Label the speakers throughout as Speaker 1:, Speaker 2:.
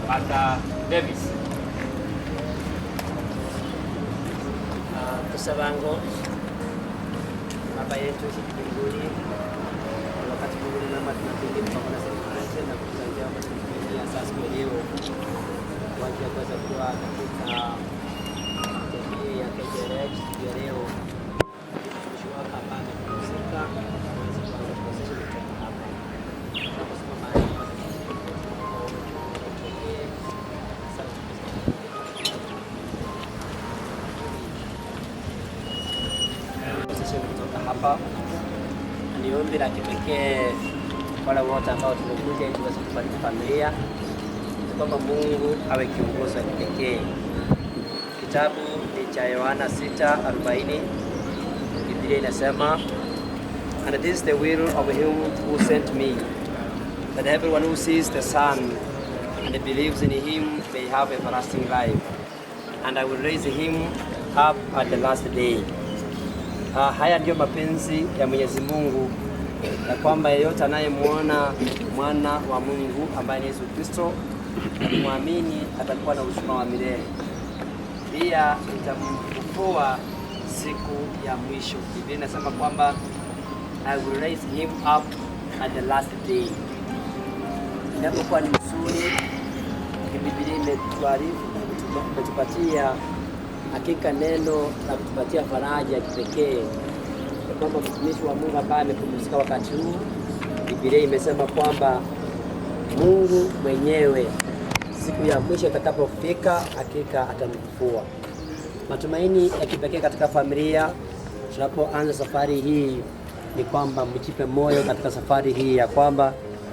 Speaker 1: Pastor Davis.
Speaker 2: Kusabango Baba yetu mbinguni, wakati mwingine mama tunapenda pamoja na sisi na kutusaidia kwa sasa kwa leo kwa ajili ya kuweza kuwa katika jamii ya KJRH ya leo kushuhudia hapa na kupumzika kuweza kuanza procession kutoka hapa na kusoma mahali pa kutoka hapa. Ni ombi la kipekee wale wote ambao tumekuja ili tuweze kubariki familia, kwamba Mungu awe kiongozi wa kipekee. Kitabu ni cha Yohana 6:40. Biblia inasema, and this is the will of him who sent me, that everyone who sees the Son and believes in him may have everlasting life, and I will raise him up at the last day. Haya ndio mapenzi ya Mwenyezi Mungu, ya kwamba yeyote anayemwona mwana wa Mungu ambaye ni Yesu Kristo muamini atakuwa na uzima wa milele, pia itamfufua siku ya mwisho. Biblia inasema kwamba I will raise him up at the last day. Inapokuwa ni mzuri, Biblia imetupatia hakika neno la kutupatia faraja ya kipekee, kwamba mtumishi wa Mungu ambaye amepumzika wakati huu, Biblia imesema kwamba Mungu mwenyewe siku ya mwisho itakapofika hakika atamfufua. Matumaini ya kipekee katika familia tunapoanza safari hii ni kwamba mjipe moyo katika safari hii, ya kwamba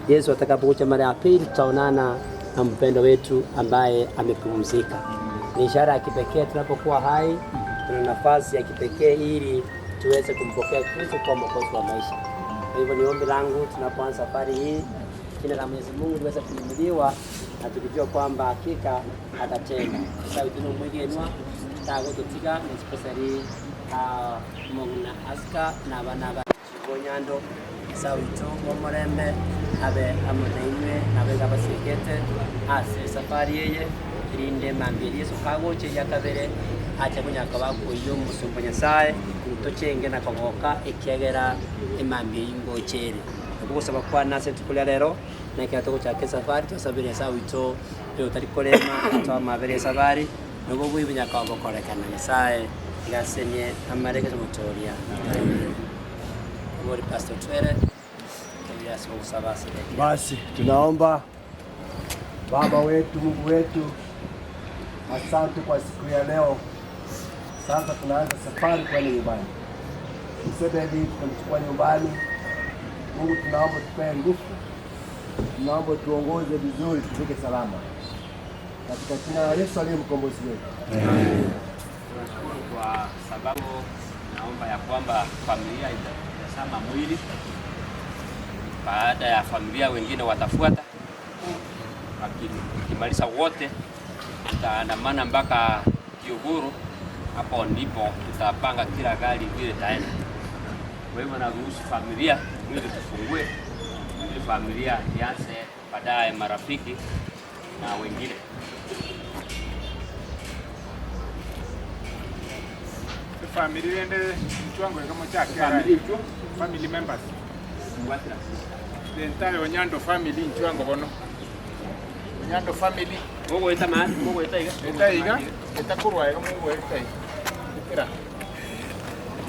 Speaker 2: Yesu atakapokuja mara ya pili tutaonana na mpendo wetu ambaye amepumzika. Ni ishara ya kipekee tunapokuwa hai, tuna nafasi ya kipekee ili tuweze kumpokea Kristo kwa mwokozi wa maisha. Kwa hivyo ni ombi langu tunapoanza safari hii, jina la Mwenyezi Mungu liweze kuhimidiwa na tukijua kwamba hakika atatenda. Sasa witino mwegenwa tago tutiga especially mongna aska na bana ba Bonyando sawito omorembe abe amunaimwe nabe gabasekete ase safari yeye irinde mambiri Yesu kagoche yakabere acha kunyaka bakoyo musumba Nyasaye tocenge na kogoka ekegera emambiri ingochere gusaba kwa nase tukulia lero na kiato cyake safari tusabire sawito yo tarikolema atwa mabere safari nugo bwibinya kwa bokorekana Nyasaye ngasenye amareke mutoria Bori Pastor Twere kwa sabasi.
Speaker 3: Basi tunaomba. Baba wetu, Mungu wetu, asante kwa siku ya leo. Sasa tunaanza safari kwenda nyumbani. Msebedi tunamchukua nyumbani. Mungu tunaomba tupe nguvu. Tunaomba tuongoze vizuri tufike salama. Katika jina la Yesu aliye mkombozi wetu.
Speaker 1: Amen. Kwa sababu naomba ya kwamba familia itasama mwili. Baada ya familia wengine watafuata. Wakimaliza wote tutaandamana mpaka Kiuguru. Hapo ndipo tutapanga kila gari vile taenda. Kwa hivyo naruhusu familia ili tufungue ili familia ianze, baadaye marafiki na wengine.
Speaker 4: Family ende mchwango kama chake family members ngwatira the entire Onyando family mchwango bono Onyando family
Speaker 1: mogo eta man mogo eta
Speaker 4: iga eta kurwa ega mogo eta era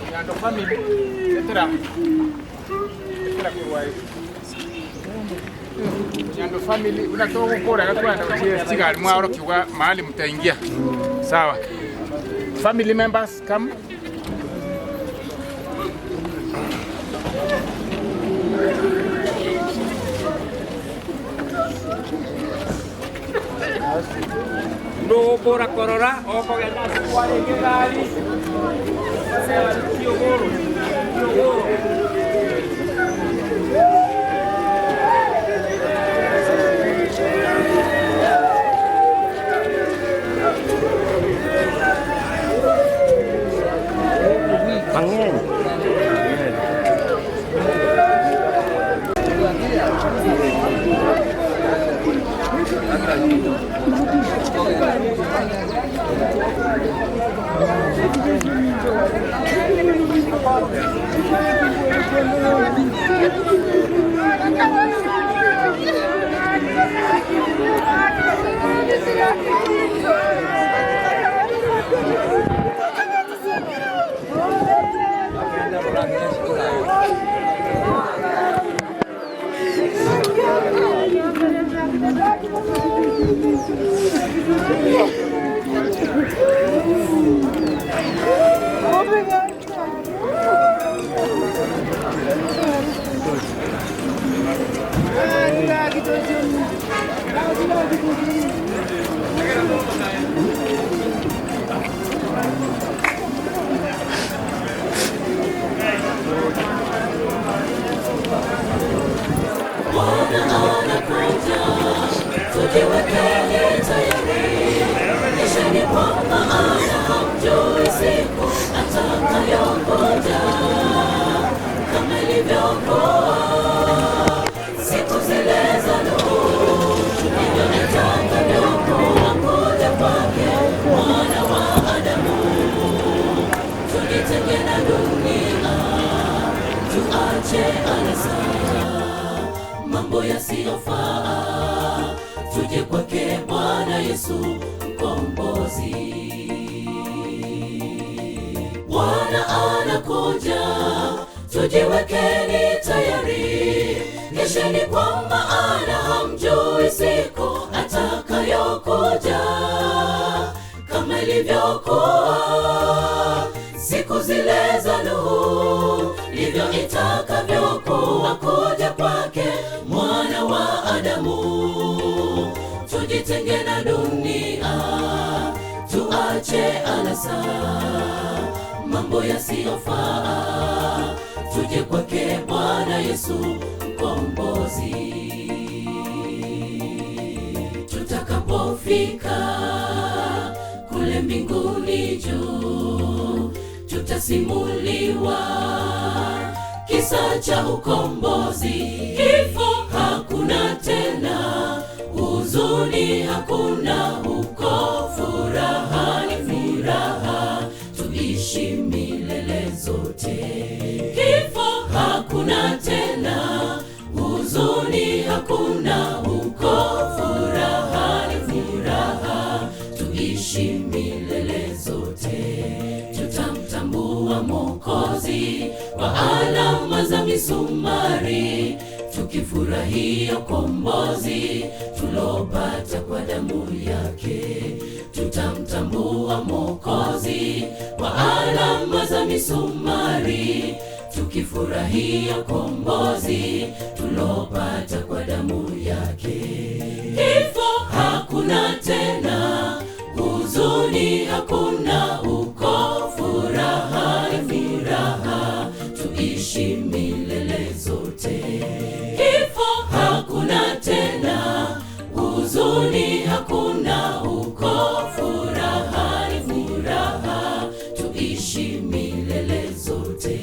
Speaker 4: Onyando family etera kurwa Onyando family unatoka kukora gatwana uchiye sigari mwaoro kiwa mahali mtaingia sawa. Family members come.
Speaker 1: No bora korora oko genda kwa gari. Sasa Kiuguru.
Speaker 3: Angin.
Speaker 5: Mambo yasiyofaa, tuje kwake Bwana Yesu mkombozi. Bwana anakuja, tujiwekeni tayari, kesheni kwa maana hamjui siku atakayokuja. Kama ilivyokuwa siku zile za Nuhu, ndivyo itakavyokuwa kuja kwake Mwana wa Adamu. Tujitenge na dunia, tuache anasa, mambo yasiyofaa, tuje kwake Bwana Yesu mkombozi. Tutakapofika kule mbinguni juu, tutasimuliwa kisa cha ukombozi. Kifo hakuna tena, huzuni hakuna huko, furaha ni furaha, tuishi milele zote. Kifo hakuna tena, huzuni hakuna huko, furaha ni furaha, tuishi milele zote. Tutamtambua Mwokozi kwa alama za misumari, tukifurahia ukombozi tulopata kwa damu yake. Tutamtambua Mwokozi kwa alama za misumari, tukifurahia ukombozi tulopata kwa damu yake. Kifo hakuna tena, huzuni hakuna huko, furaha ni furaha, tuishi milele zote. Kifo hakuna tena, huzuni hakuna huko, furaha ni furaha, tuishi milele zote.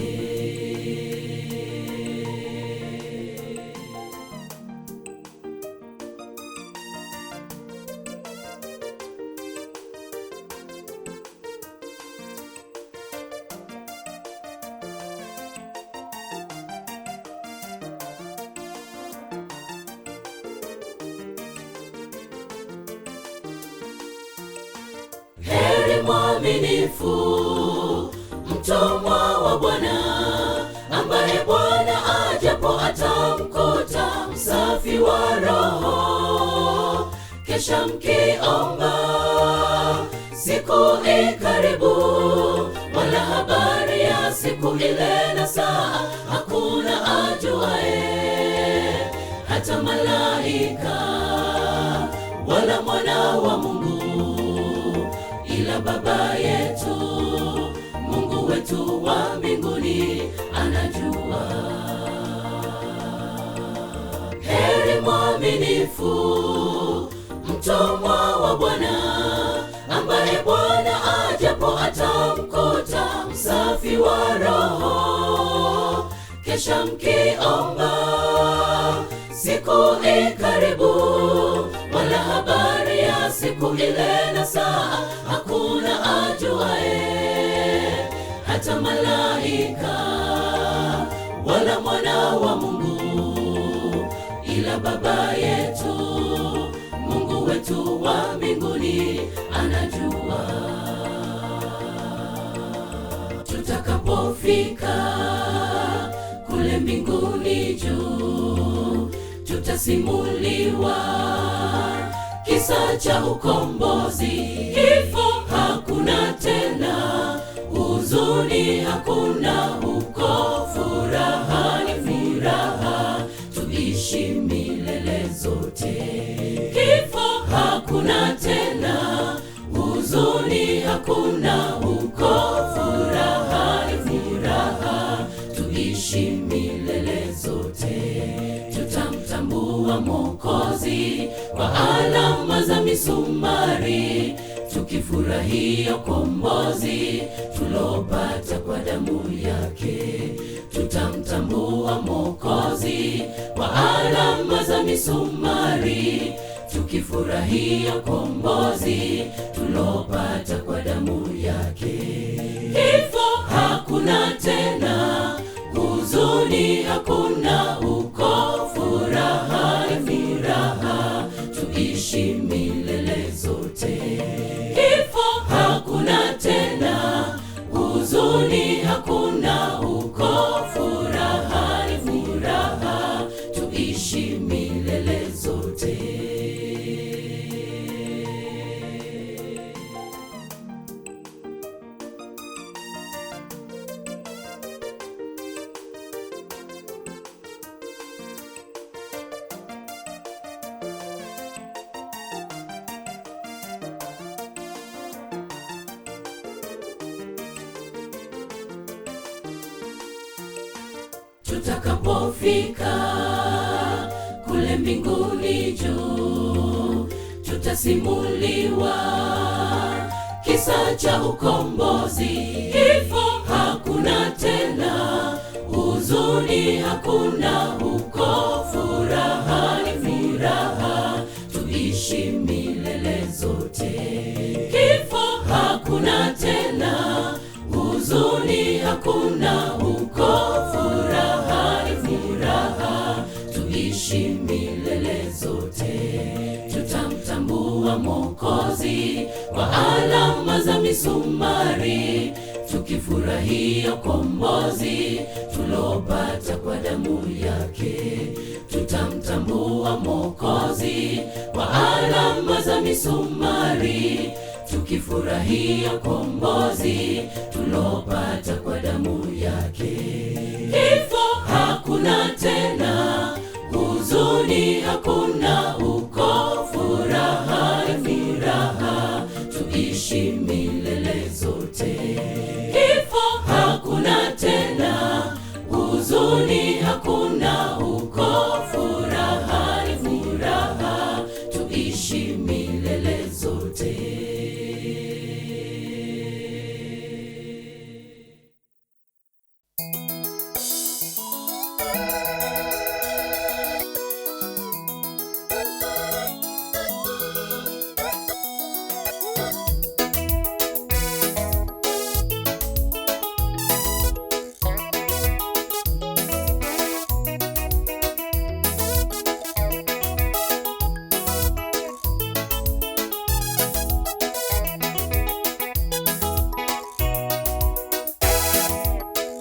Speaker 5: Heri mwaminifu, mtumwa wa Bwana, ambaye Bwana ajapo atamkuta msafi wa roho. Kesha mkiomba, siku ikaribu, wala habari ya siku ile na saa hakuna ajuaye, hata malaika wala mwana wa Mungu, ila Baba yetu Mungu wetu wa mbinguni anajua. Heri mwaminifu, mtumwa wa Bwana, ambaye Bwana ajapo atamkuta msafi wa roho. Kesha mkiomba, siku ikaribu, wala habari ya siku ile na saa hakuna ajuaye, hata malaika wala mwana wa Mungu, ila Baba yetu, Mungu wetu wa mbinguni anajua. Tutakapofika kule mbinguni juu, tutasimuliwa kisa cha ukombozi. Kifo hakuna tena, huzuni hakuna huko, furaha ni furaha, tuishi milele zote. Kifo hakuna tena, huzuni hakuna huko, furaha ni furaha, tuishi milele zote. Tutamtambua Mwokozi kwa alama za misumari, tukifurahia ukombozi tulopata kwa damu yake. Tutamtambua Mwokozi kwa alama za misumari, tukifurahia ukombozi tulopata kwa damu yake. Kifo hakuna tena, huzuni hakuna huko, furaha ni furaha, tuishi milele zote. Kifo hakuna tena, huzuni hakuna huko, furaha ni furaha, tuishi milele zote. Tutakapofika kule mbinguni juu, tutasimuliwa kisa cha ukombozi. Kifo hakuna tena, huzuni hakuna huko, furaha ni furaha, tuishi milele zote. Kifo hakuna tena, huzuni hakuna huko, furaha ni furaha, tuishi milele zote. Tutamtambua Mwokozi kwa alama za misumari, tukifurahia ukombozi tulopata kwa damu yake. Tutamtambua Mwokozi kwa alama za misumari, tukifurahia ukombozi tulopata kwa damu yake. Kifo hakuna tena, huzuni hakuna huko, furaha ni furaha, tuishi milele zote. Kifo hakuna tena, huzuni hakuna huko, furaha ni furaha, tuishi milele zote.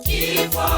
Speaker 5: Kifo,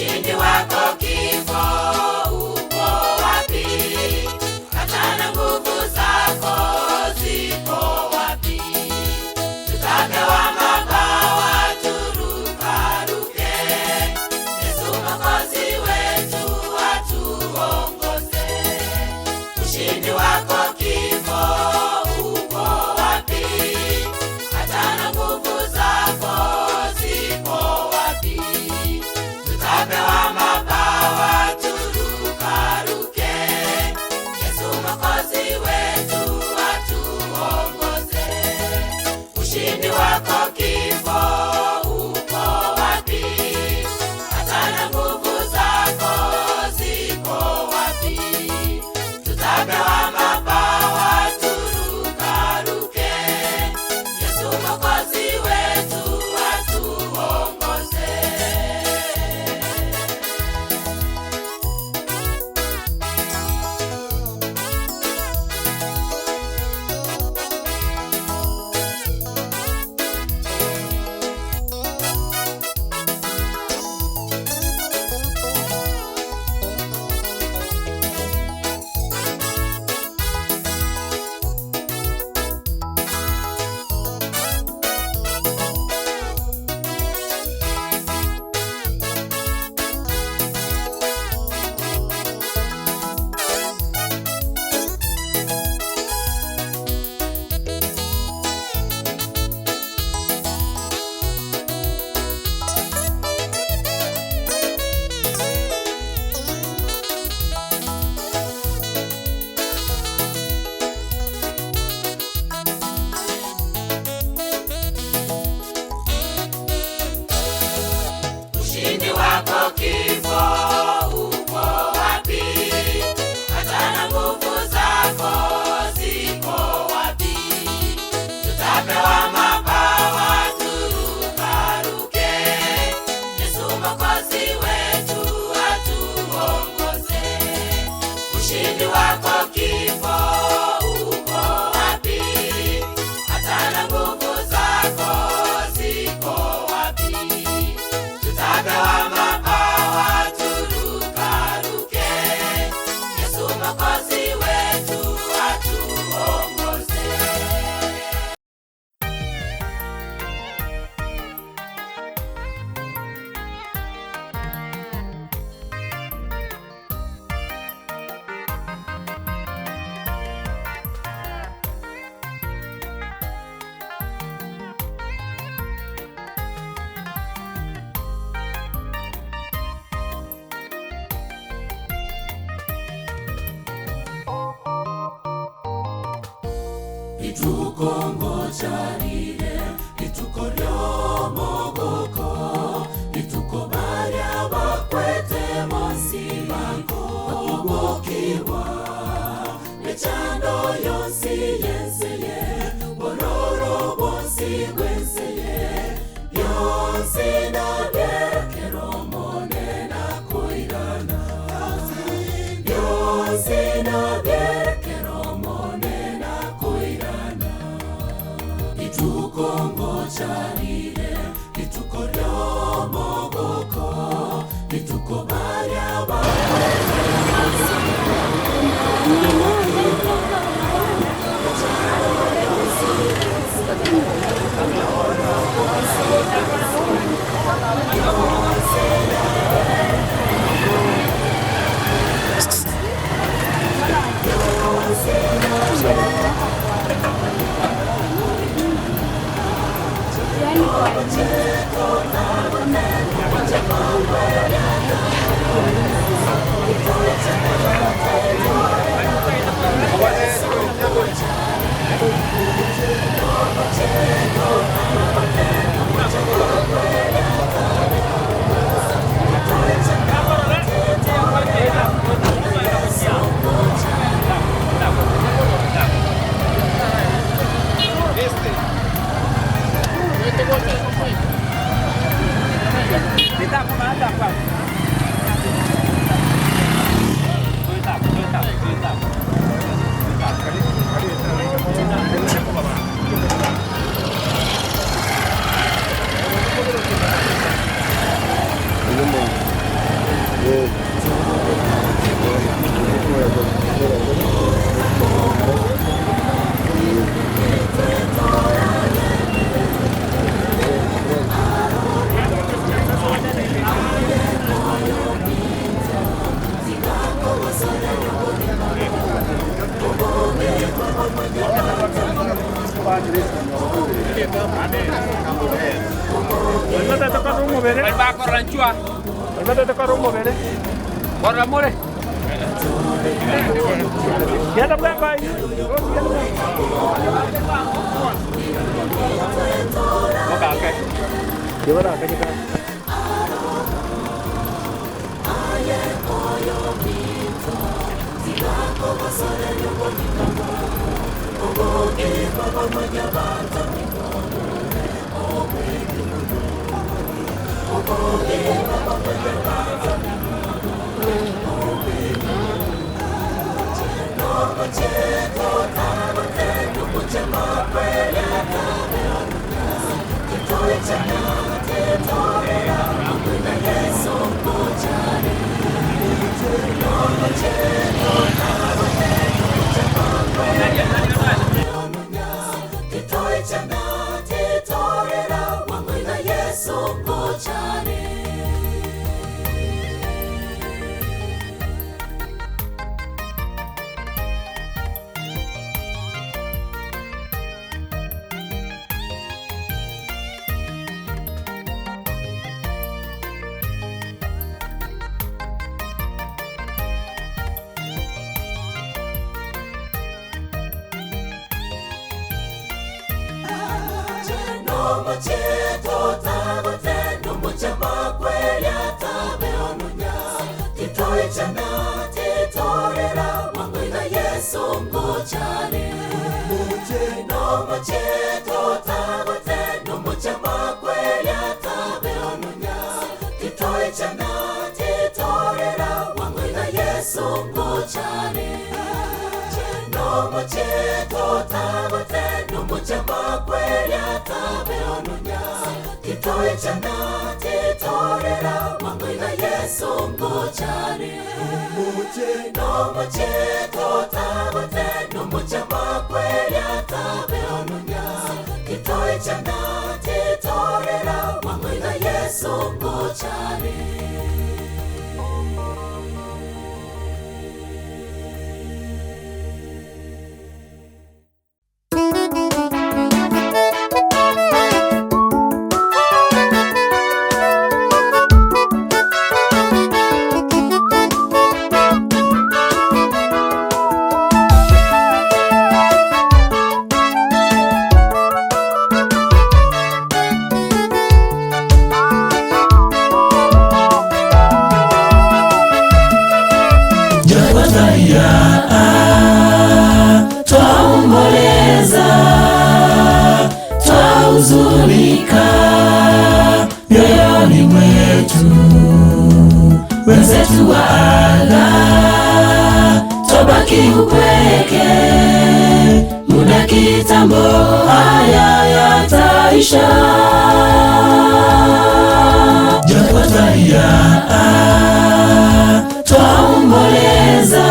Speaker 5: Ushindi wako kifo uko wapi? Hata na nguvu zako ziko wapi? Tutapewa mabawa turukaruke, Yesu Mwokozi wetu atuongoze. Ushindi wako kifo uko wapi? Hata na nguvu zako ziko wapi? Tutapewa mabawa turukaruke, Yesu Mwokozi wetu atuongoze. Ushindi wako kifo uko wapi? Hata na nguvu zako ziko wapi? Tutapewa mabawa turukaruke, Yesu Mwokozi wetu atuongoze. Ushindi wako kifo uko wapi? Hata na nguvu zako ziko wapi? Tutapewa mabawa turukaruke, Yesu Mwokozi wetu atuongoze. Ushindi wako kifo uko wapi? Hata na nguvu zako ziko wapi? Tutapewa mabawa turukaruke, Yesu Mwokozi wetu atuongoze. Ituko ngocharire, ituko ryomogoko, ituko barya bakwete mosibako bakugokirwa, echando yonsi yenseye, bororo bonsi gwenseye, yonsi na byerekero monena koirana, yonsi na byerekero monena koirana. Ituko ngocharire, ituko ryomogoko, ituko barya bakwete
Speaker 6: Thank you.
Speaker 5: wenzetu waaga, tobaki upweke, muda kitambo haya yataisha. Japo twalia, twaomboleza,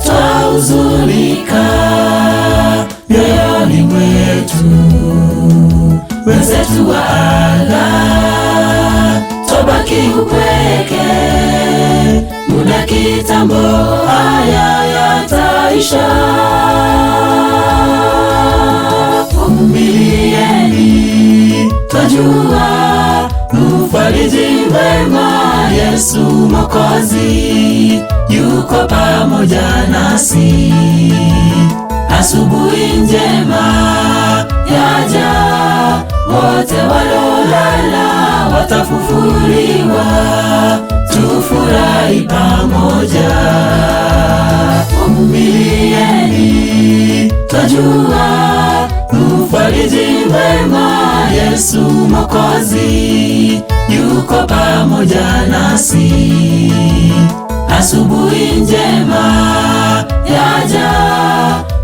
Speaker 5: twahuzunika mioyoni mwetu, wenzetu waaga, tobaki upweke, muda kitambo haya yataisha. Vumilieni, twajua mfariji mwema Yesu Mwokozi yuko pamoja nasi. Asubuhi njema yaja, wote walolala watafufuliwa, tufurahi pamoja. Vumilieni, twajua mfariji mwema Yesu Mwokozi yuko pamoja nasi. Asubuhi njema yaja,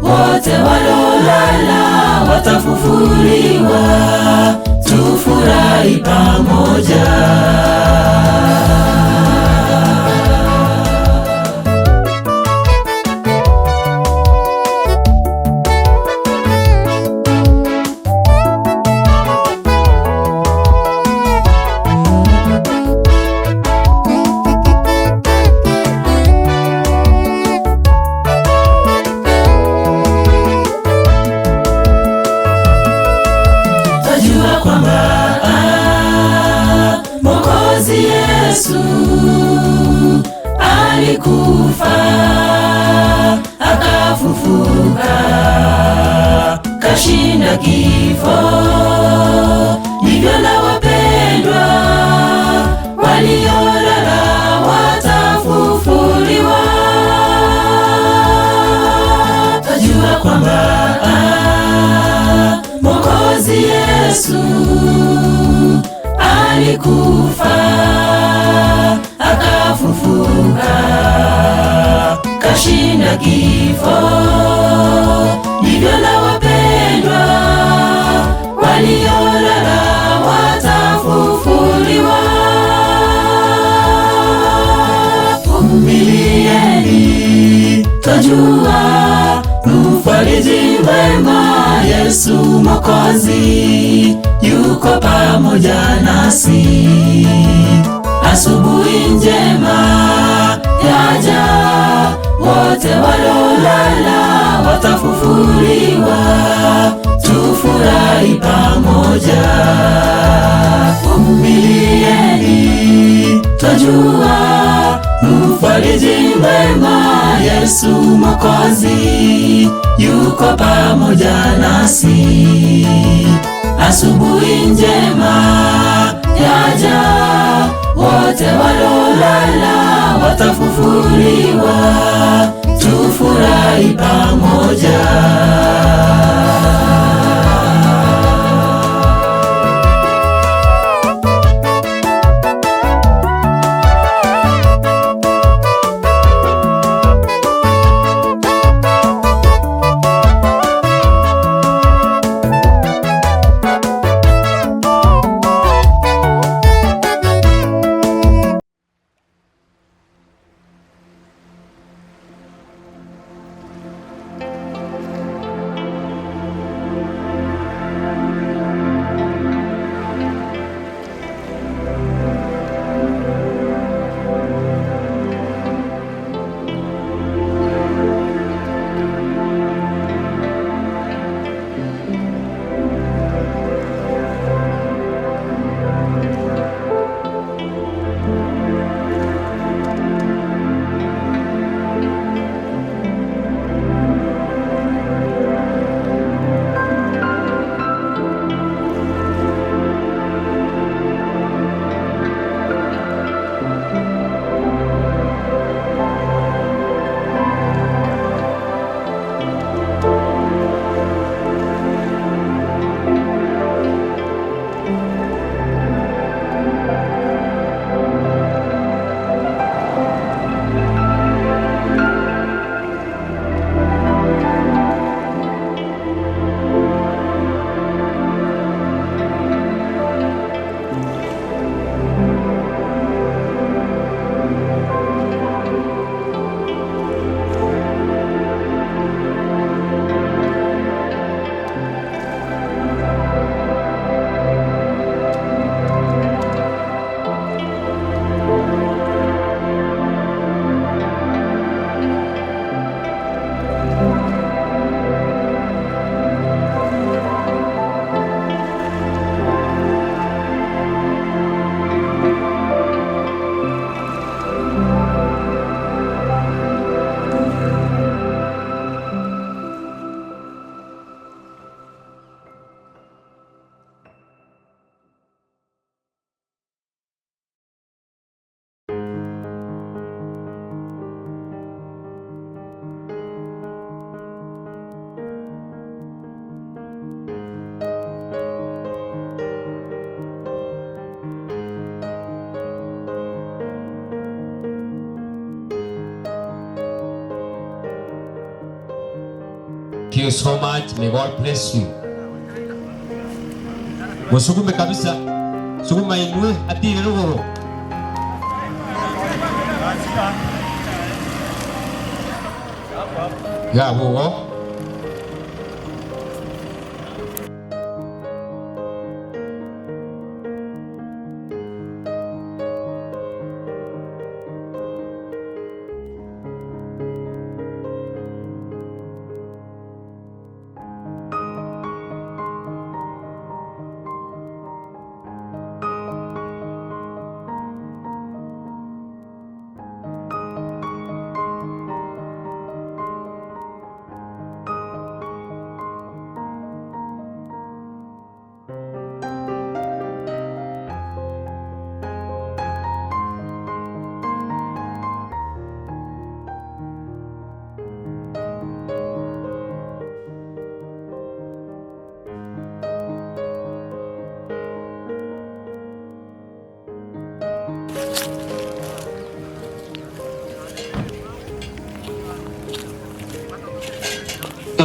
Speaker 5: wote walolala watafufuliwa, tufurahi pamoja. alikufa akafufuka, kashinda kifo. Ndivyo na wapendwa, waliolala watafufuliwa. Tajua kwamba Mwokozi Yesu alikufa akafufuka, kashinda kifo. Ndivyo na wapendwa, waliolala watafufuliwa. Vumilieni, twajua mfariji mwema Yesu Mwokozi yuko pamoja nasi. Asubuhi njema yaja, wote walolala watafufuliwa. Tufurahi pamoja. Vumilieni, twajua mfariji mwema Yesu Mwokozi yuko pamoja nasi. Asubuhi njema yaja, wote walolala watafufuliwa. Tufurahi pamoja.
Speaker 6: Thank you so much. May God bless you. Musukume kabisa. Sukuma inue atire ruguru. Ya wo.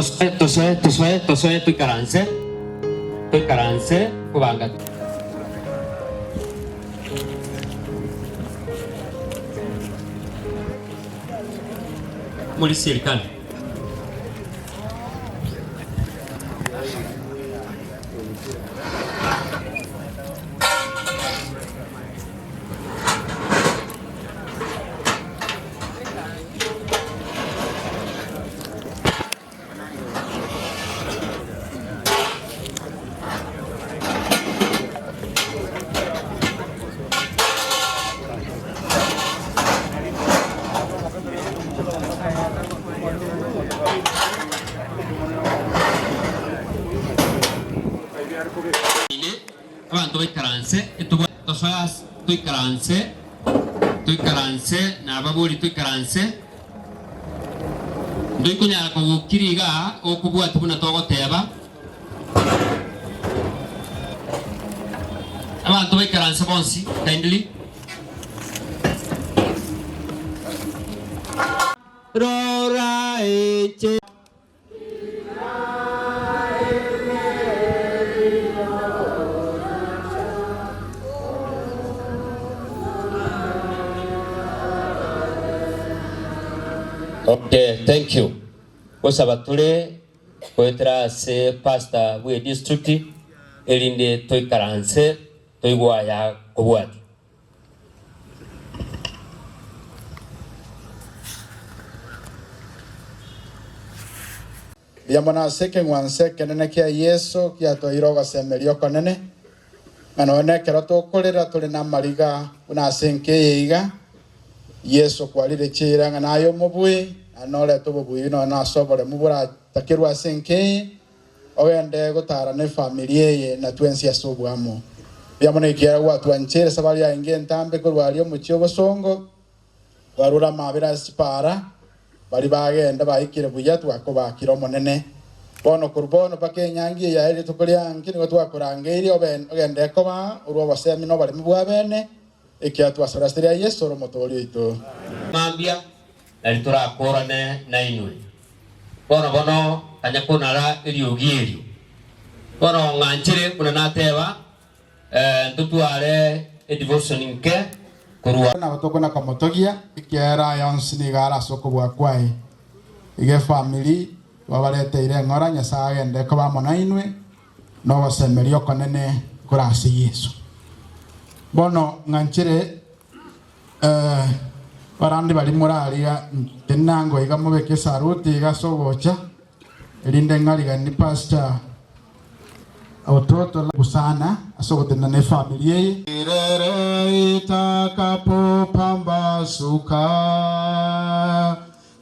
Speaker 1: Tosoe tuikaranse kubanga muri serikali. Abantu bikaranse tosoyas tuikaranse na ababuri tuikaranse ndikunyara kugukiriga okubwa tubuna togoteba abantu bikaranse bonsi kindly rora eche Okay, thank you. Osabatule poetra se pasta we district elinde toikaranse toigwa ya kobwati.
Speaker 7: Yamana seke ngwanse kenene kia Yesu kia to iroga semerio konene. Anone kero to kolera tole na mariga una senke yiga. Yesu kwalire chira nganayo mubui anole to bubui no na sobole mubura takirwa senke ogende gotara ne familia ye na twensi ya sobwamo. Yamana kia watu anchere sabali ya inge ntambe kurwalio muchio bosongo warura mabira sipara bari bagenda bahikire buya twakobakira monene bono kurbono pake nyangi ya eri tukulia ngini go twakurangeiri ogende koba urwo basemi no bari mubwa bene ikia twasarastiria Yesu ro motori ito
Speaker 1: mambia nalitura korane na inwe bono anyakunara iriugirio bono nganchire kuna nateba ntutware devotion nke kurwa
Speaker 7: na batokona kamotogia ikiera yonsini gara soko bwa kwai ige family wabarete ire ngora nyasaye ndeko bamona inwe no basemerio konene kurasi Yesu bono nganchire barandi bali muralia tenango igamubeke saruti igasogocha elinde ngaliga ni pastor Autoto busana asogotena ne familia irere itakapo pambasuka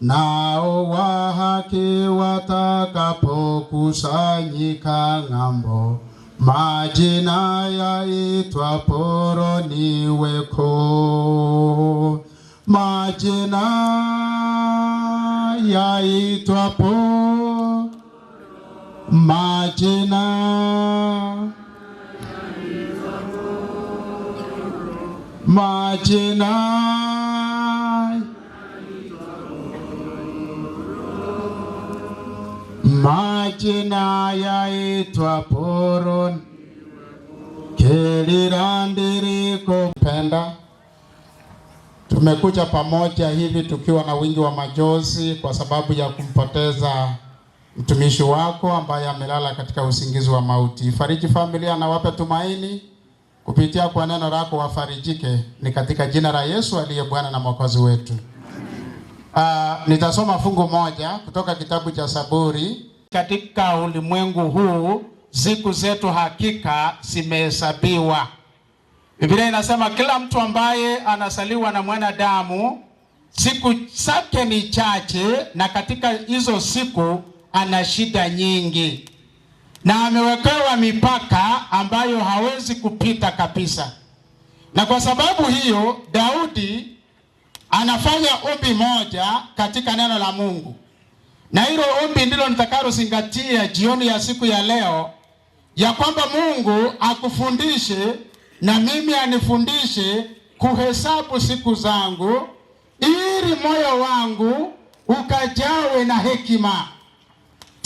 Speaker 7: nao wa haki watakapo kusanyika ng'ambo majina yaitwa poroni weko majina yaitwa majina yaitwa poron kelirandiriko penda. Tumekuja pamoja hivi tukiwa na wingi wa majonzi kwa sababu ya kumpoteza mtumishi wako ambaye amelala katika usingizi wa mauti. Fariji familia na wape tumaini kupitia kwa neno lako, wafarijike ni katika jina la Yesu aliye Bwana na Mwokozi wetu. Nitasoma fungu moja kutoka kitabu cha Zaburi. Katika ulimwengu huu siku zetu hakika zimehesabiwa. Biblia inasema kila mtu ambaye anasaliwa na mwanadamu siku zake ni chache, na katika hizo siku ana shida nyingi, na amewekewa mipaka ambayo hawezi kupita kabisa. Na kwa sababu hiyo Daudi anafanya ombi moja katika neno la Mungu, na hilo ombi ndilo nitakalozingatia jioni ya siku ya leo, ya kwamba Mungu akufundishe na mimi anifundishe kuhesabu siku zangu, ili moyo wangu ukajawe na hekima.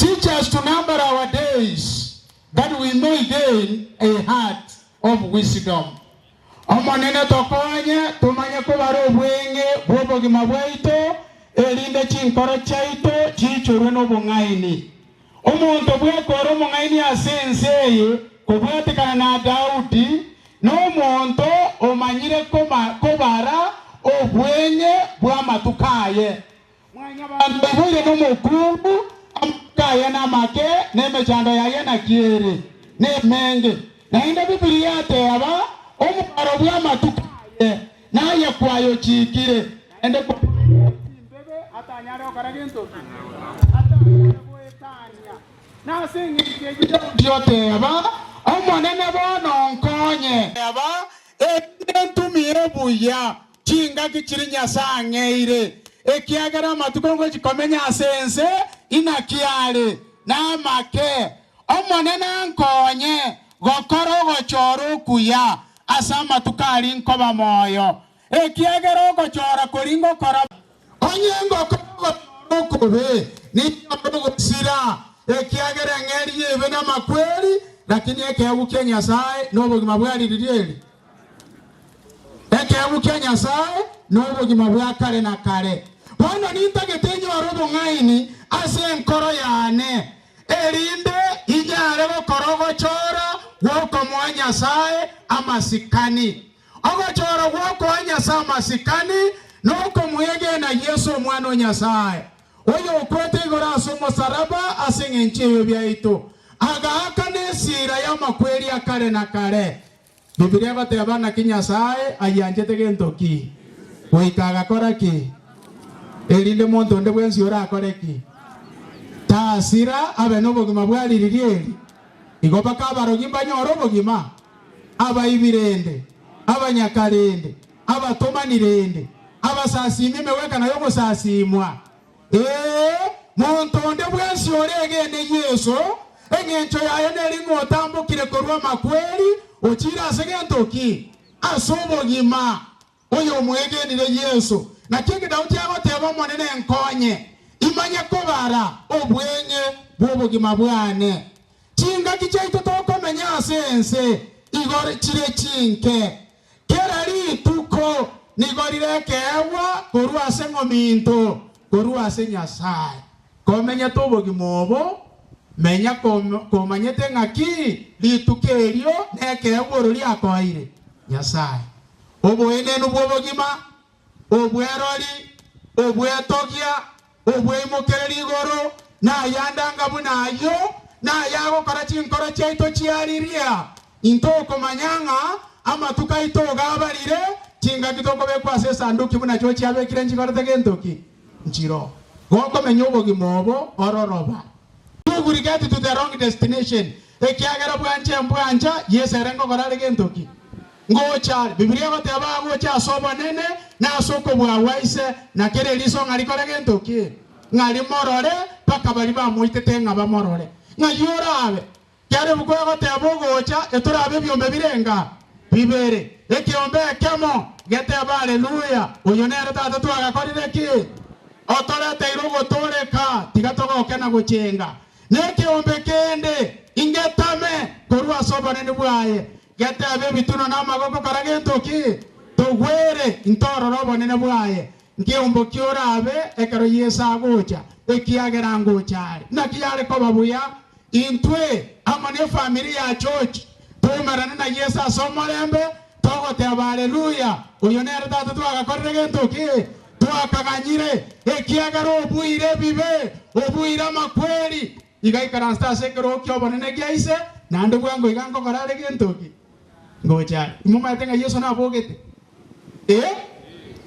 Speaker 7: Teach us to number our days, that we may gain a heart of wisdom. Omonene tokonye tumanye kubara obwenge bw'obugima bwaitu, erinde chinkoro chaitu chichurwe n'obung'aini. Omuntu bwekora omung'aini asenseye kubwatikana na Daudi, n'omuntu omanyire kubara obwenye bw'amatukaye. Mwanya bantu bebuye n'omukungu amatukaye n'amake n'emechando yaye na kiere n'emenge. Nainde Biblia ateba omubaro bw'amatukaye naye kwayo chikire. Ende kwa mbebe atanyare okaraginto. Atanyare bwetanya. Na singi kejide byoteba omonene bono nkonye. Aba entumire buya chinga kichiri Nyasangeire. Ekiagara amatukongo chikomenya asense inakiare n'amake. Omonene nkonye gokoro gochoro kuya asama tukali nkoba moyo. Ekiagara gochora koringo kora onyengo ko kobe ni amugo sira. Ekiagara ngeri yebe na makweli lakini ekiaguke Nyasaye n'obugima bwaliririeli. Ekiaguke Nyasaye n'obugima bwa kale na kale. Bono nintagetenyo arobo ng'aini ase nkoro yane. Erinde ijare gokorogo chora woko mwa Nyasaye amasikani. Ogochora woko wa Nyasaye amasikani noko mwege na Yesu omwana wa Nyasaye. Oyo ukwete igora asomo saraba asinge ncheyo byaitu. Agahaka nesira ya makweli ya kare na kare. Biblia batebana ki Nyasaye ayanjete gentoki. Oikaga kora ki. Erinde muntu nde bwensi ora akore ki. Tasira abe n'obugima bwaliririeli. Igoba kabarogi mbanyoro obugima. Abayibirende, abanyakarende, abatomanirende, abasasimi meweka nayo gusasimwa. Muntu nde bwensi orege ne Yesu, engencho yaye neringo otambukire korwa makweli, ochira asegentoki. Asobogima. Oyo mwegenire Yesu. Na kingi Daudi agoteba monene nkonye. Imanye kubara obwenye bw'obugima bwane. Chinga kichaito tokomenya asense igore chire chinke. Kera rituko nigorire kewa korwa ase ngominto korwa ase Nyasaye. Komenya tobugima obo menya komanyete ng'aki ritukerio nekewa orori akoire Nyasaye. Obwene n'obwobugima obwerori obwetogia obweimokereri igoro na yandanga bunayo na yago karachi nkoro chaito chiariria intoko manyanga amatuka itoga abarire chinga kitoko bekwa se sanduki bunacho chiabekire nchikoro tegentoki nchiro goko menyobo gimobo ororoba to get to the wrong destination ekiagera bwanja yeserengo korale gentoki ngocha Biblia bateba ngocha soba nene na soko bwa waise na kere liso ngari kore gentoki ngari morore paka bali ba muitete ngaba morore ngayorabe kare bukwe bateba ngocha eturabe byombe birenga bibere ekiombe kemo geteba haleluya uyonera tata tu agakorire ki otore teiro gotoreka tigatoka okena gochenga nekiombe kende ingetame korwa soba nene bwaye gete abe bituno na magoko karagentoki togwere intoro robo nene bwaye nkiombo kiorabe ekero Yesa gocha ekiagera ngochari na kiyare ko babuya intwe amane familia church tumerane na Yesa somolembe togote haleluya uyonera tata tu agakorire gentoki twakaganyire ekiagera obuire bibe obuira makweli igaikaransta sekero kyobonene gyaise nande bwango igango korale gentoki ngocha muma tenga Yesu na bogete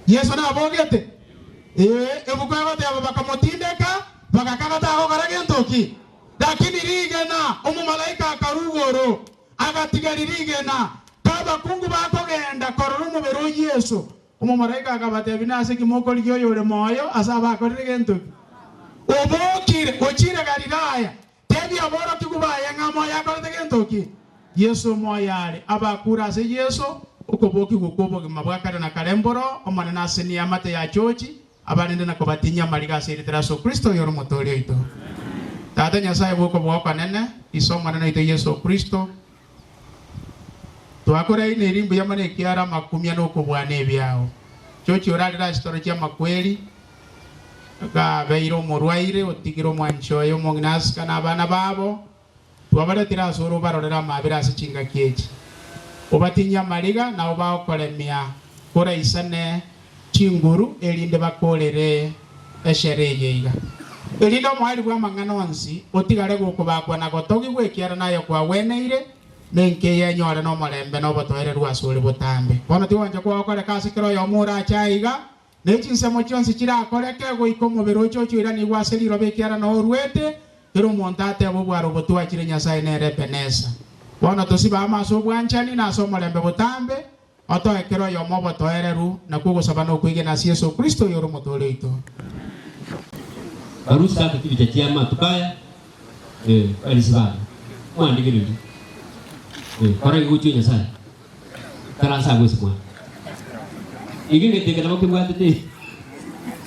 Speaker 7: Yesu na bogete ebukwa bate abakamotindeka bakakagata aho karagentoki lakini rigena umumalaika akarugoro agatigaririgena kaba kungu bakogenda kororumu bero Yesu umumalaika akabate binase kimoko liyoyore moyo asaba akorigentoki obokire ochire Galilaya tebi aboro kigubaye ngamo yakorigentoki Yesu moyale abakura se Yesu ukoboki gukoboki mabwakara na karemboro omana naseni amate ya chochi abanende na kubatinya maliga se literaso Kristo yoro motore ito Tata Nyasaye bwoko bwoko nene isomo nene ite Yesu Kristo twakora ine rimbu yamane kiara makumya no kubwane byao chochi oralira story ya makweli ga beiro morwaire otigiro mwancho yo mongnas kana bana babo twabare tira soro barorera mabira sichinga kiechi obatinya mariga na obakolemia kora isane chinguru elinde bakolere eshereye iga elindo mwali bwa mangano onsi otigare goko bakwa na gotogi gwekiara nayo kwa weneire nenke yenyore no molembe no botoire rwasuri butambe bono tiwanje kwa okore kasi kero yo mura chaiga nechinse mochonsi chira akoreke go ikomo berocho chira ni waseliro bekiara no rwete pero montate abo bwaro botwa chire Nyasaye nere penesa bono tosiba amaso bwanchani na so molembe butambe oto ekero yo mo botoire ru na kugo sabano kuige na Yesu Kristo yoro motore ito
Speaker 6: barusa kitu cha chama tukaya alisibana mwandigiri kora iguchu Nyasaye karansa gwese mwa igenge tekana mokibwatete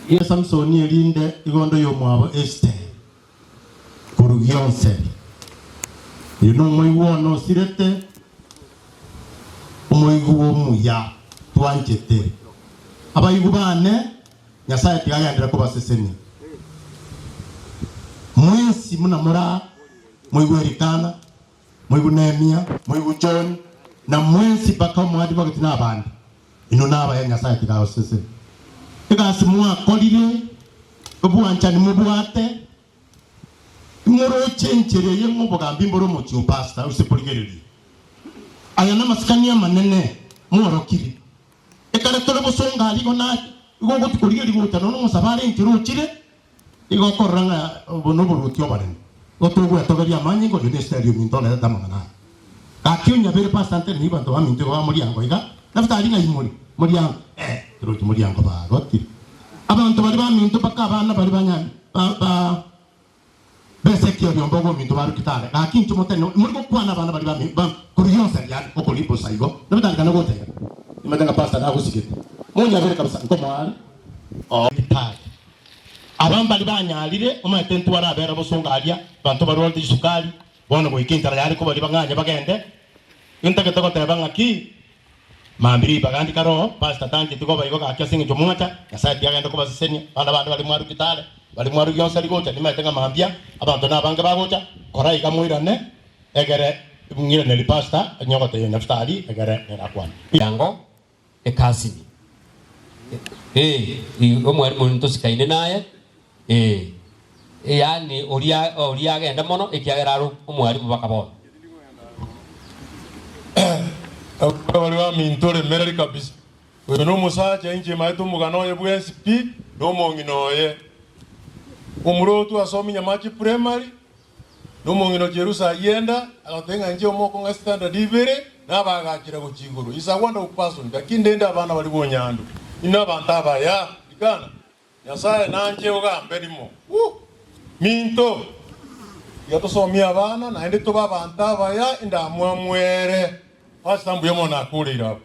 Speaker 8: ya Samsoni elinde igondo yo mwabo Esther kurugionse yuno moiwono sirete omoiguo muya twanjete abayigubane Nyasaye tigagendera kubaseseni mwesi munamura moigwerikana moigu Nehemia moigu John na mwesi baka mwadi bakitina abandi ino naba ya Nyasaye tigaoseseni Ega simua kolire obuanchani mubwate muro chenchere yengo bogambi mboro mochio pastor usipoligereri aya na maskania manene muro kiri ekale tole bosonga aliko na igo gotukoligeri gutano no musabare nkiro chire igo koranga bono borutio barene gotugwe togeria manyi ngo ni stereo mintone damana akionya bere pastor ante ni bantu baminto ba muri ango iga nafutali ngai muri ango turuti muri ango ba goti abantu bali baminto baka abana bali banyana ba bese kyo byombogo minto baru kitale akintu moteno muri ko kwana abana bali bami ba kuriyonsa yali okolipo saigo nafutali kana gote imatanga pastor na kusikete munya bere kabisa ngo mwali kitale abamba bali banyalire omatentu wara bera bosonga alia bantu barolti sukali bona boikintara yali ko bali banganya bagende yunta ko tebanga ki mambiri bagandi karo pastor tanti tiko bayigo ka kyasinga jomuata Nyasaye yagenda ko basesenya bana bantu bali mwaru kitale bali mwaru yonsa ligocha nimatenga mambia abantu nabanga bagocha kora ikamwirane egere ngire ne pastor nyogote naftali egere erakwan
Speaker 1: yango ekasini omwari muntu sikaine naye yani oria agenda mono ekiagera ru omwari mubakabo
Speaker 8: abali wa mintore merari kabisa we no musacha inje maitu mugano ye bwsp no mongino ye umurotu asomi nyamachi primary no mongino jerusa yenda akatenga nje omoko nga standard ibere nabagakira ku kinguru isa wanda upason bakindenda abana bali bonyandu ina bantaba ya ikana Nyasaye nanje ogambe limo minto yatosomia abana na ende toba bantaba ya indamwa mwere asambu yomona kulira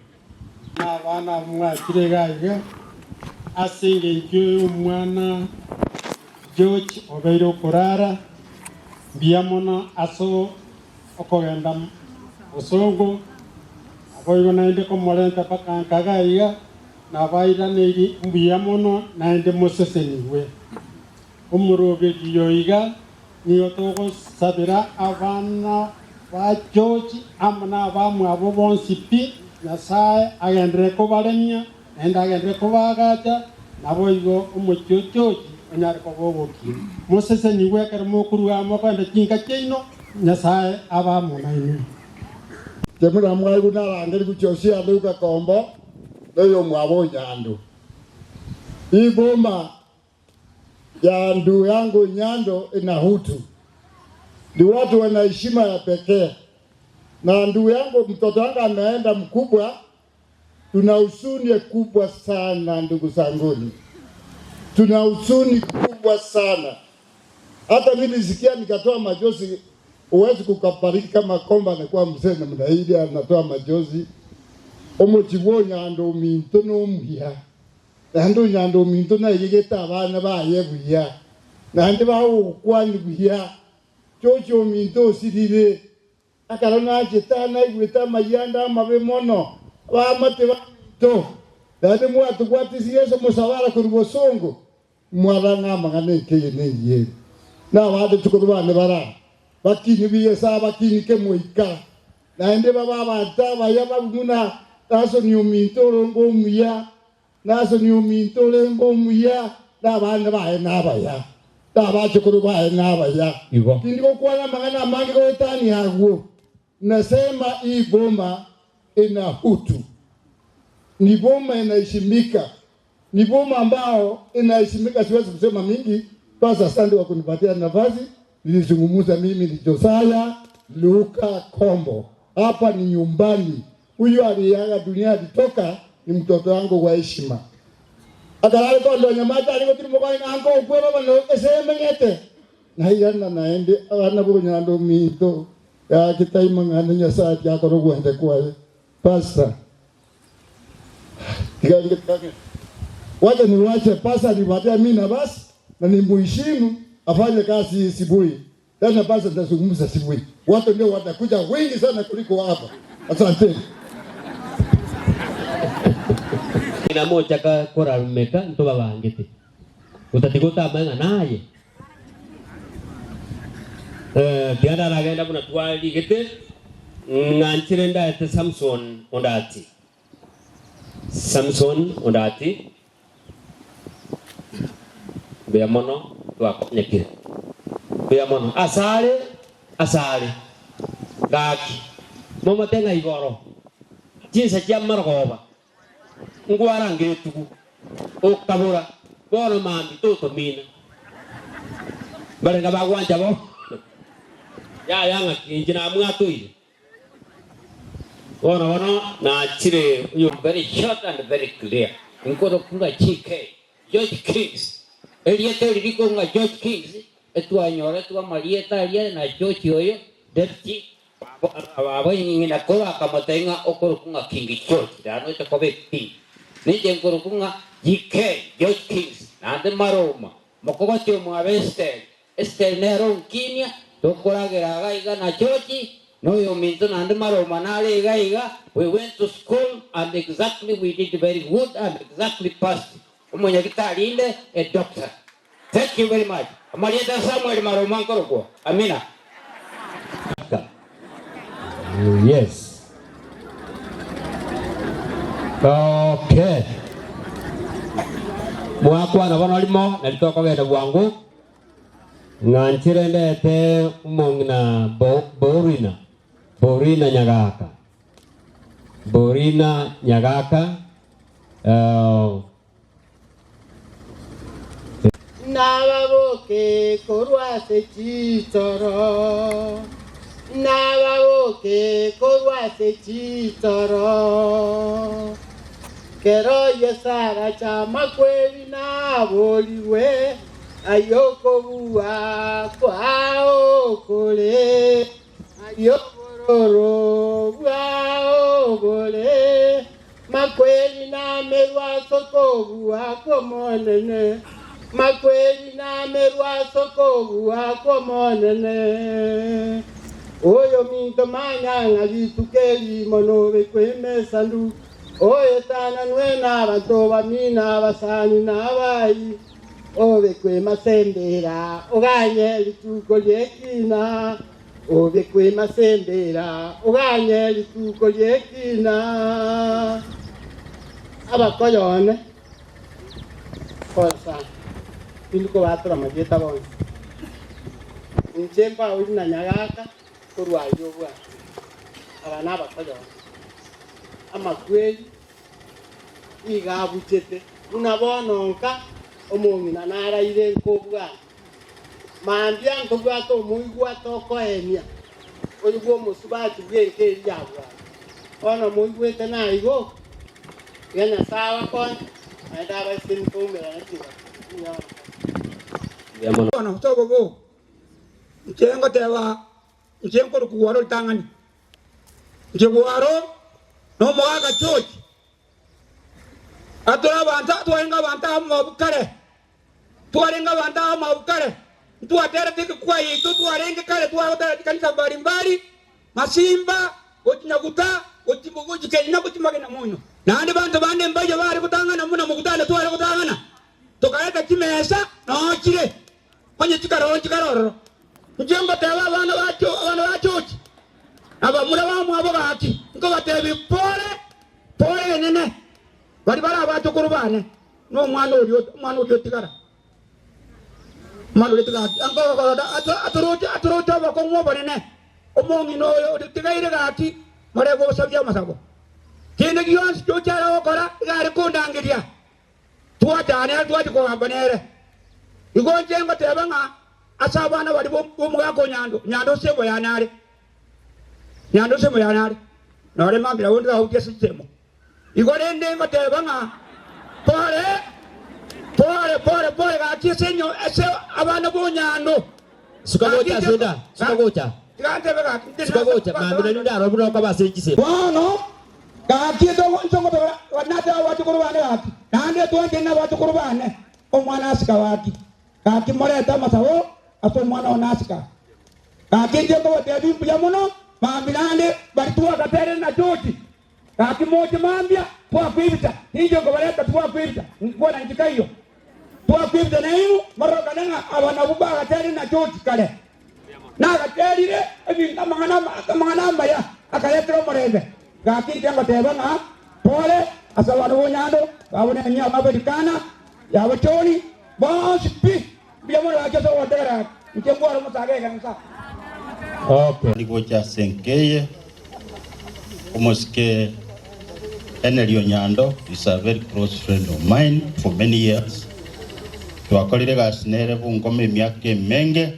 Speaker 9: abana mwakire gaige asinge ikyo umwana George obeiro kurara biamona aso okogenda osongo aboyo naende ko molenta pakanka gaiga na baira neri biamono naende moseseniwe umuroge yoiga niyo togo sabira abana ba George amana bamu abo bonsi pi Nyasaye agendere ko baremya enda agendere ko bagacha nabo igo umuchochochi onyare ko boboki mosese niwe kare mokuru amo kwenda kinga kino Nyasaye abamu naini
Speaker 10: temura mwagu narangeri kuchosia luka kombo leyo mwabo nyando iboma ya ndu yangu Nyando ina hutu ni watu wana heshima ya pekee na ndu yangu mtoto wangu anaenda mkubwa tuna huzuni kubwa sana ndugu zanguni tuna huzuni kubwa sana hata mimi nisikia nikatoa majozi uwezi kukapariki kama komba anakuwa mzee na mnaidi anatoa majozi omochiwo Nyando minto no muya nando Nyando minto na yegeta abana baye buya nande bawo kwani buya chocho minto sirire akarona jetana igweta mayanda mabe mono wa mate wa to dade mwa tukwati siyeso musawara kurubosongo mwaranga magane keye neye na wade tukuruba ne bara bakini biye sa bakini ke moika na ende baba bata baya babuna taso ni minto rongo muya naso ni minto lembo muya da bana ba na baya da ba tukuruba na baya ndiko kwa magana mangi ko tani hago nasema hii boma ina utu, ni boma inaheshimika, ni boma ambao inaheshimika. Siwezi kusema mingi, basi asante kwa kunipatia nafasi. Nilizungumza mimi ni Josiah Luka Kombo, hapa ni nyumbani. Huyu aliaga dunia, alitoka, ni mtoto wangu wa heshima. Akalale kwa ndo nyamata alikotiri mkwani na anko ukwe baba no eseme ngete na yana naende anabuko nyando mito ya kitai mangana nyasati yako rogwende kwa pasta wacha niwache pasta nipatia mimi na basi na nimuheshimu afanye kazi Sibui. Tena pasta nitazungumza Sibui, watu ndio watakuja wengi sana kuliko hapa. Asante.
Speaker 11: Ina moja ka kora rumeka nto babangete utatigota manga naye biada ragenda kuna twali gete nganchire ndate Samson ondati beamono twakonyekire beamono asale gaki mama tenga igoro jinsa jamar goba ngwara ngetugu okabura bono mambi toto mina barenga bagwanja bo ya yanga kinjina mwato ile bono na chire you very short and very clear ngoro kunga chike George Kings eliete liko nga George Kings etwa nyore twa marieta elia na George oyo derti aba nyingina kola kamatenga okoro kunga King George dano ite kobe pi nije ngoro kunga GK George Kings nande maroma mokobatyo mwabeste nero kinya tokora geraga na George no yo minto nande maroma nale gaiga. We went to school and exactly we did very good and exactly passed umonya kitalinde a doctor. Thank you very much. Amalieta Samuel maroma ngoro amina. Yes. Okay. Mwakwa na bana limo nalitoka wenda bwangu nganchire ndete umongina Borina Nyagaka
Speaker 9: nababoke korwase chitoro kero yesara chama kweli na boliwe ayoko buwa kwao kole ayobororo buwa kole makweli na merwa soko buwa komonene makweli na merwa soko buwa komonene oyo minto manyanga litukeli monobe kweme sandu oyo tana nwena abantu bamina basani nabai obe kwema sembera oganye lituko lyekina obe kwema sembera oganye lituko lyekina abakoyone kosa iliko batura mageta bonse nchemba uri na Nyagaka kurwayo bwa abana abakoyone amakweli igabuchete unabononka omongina naraire nkobwa mambia nkobwa to muigwa toko enia oyugwo musubati bwenke yabwa ona muigwete na igo yana sawa kon aida ba sin tumbe atiba
Speaker 11: ya mono
Speaker 12: ona togogo njengo tewa njengo kuwaro tangani njewaro no mwaga chochi atora banta twarenga banta mabukare tuatere tiki kwa yitu tuarenge kale tuarota kanisa mbalimbali Masimba otinyaguta otimuguji kenya kutimagena munyo nandi bantu bande mbaje bari kutangana muna mugutana tuare kutangana tokaleta kimesa no kire kwenye chikaroro njengo tewa bana bacho aba mura ba mu abo baki ngo batebi pole nene bari bara bacho kurbane no mwana uriyo tikara mwana uriyo ango atoroja bako mwobo nene omongi no tigaire gaki marego sabya masabo kene gions chochara okora gari kundangiria tuatane tuati ko ambanere igonje ngo tebanga asabana bari bomuga ko nyando sebo yanare nore mambira wondra uke sistemo igore ndengo tebanga pole gaki senyo ese abana bonyando
Speaker 2: sukagocha senda sukagocha Sukagocha mambira nunda roburo kwa basejise
Speaker 12: wano gaki ntongo wanata watu kurubane gaki nande tuanje na watu kurubane omwana asika waki gaki moreta masawo aso mwana onasika gaki ndengo watebi mpya muno mambirande baritua katere na joti gaki moja mambia kwa kwibita hiyo ngo bareta kwa kwibita ngona njika hiyo kwa kwibita na hiyo maroka nanga abana buba katere na joti kale na katerire ebi amangana maya akaletro morende gaki ndengo tebanga pole asabana bonyando babone nya mabedikana ya batoni bospi biamoro akeso wadera nkengwaro musage kanisa.
Speaker 8: Okay. Nikocha Senkeye Omoske Enelio Nyando is a very close friend of mine for many years. Twakorire gasinere bungome myake menge.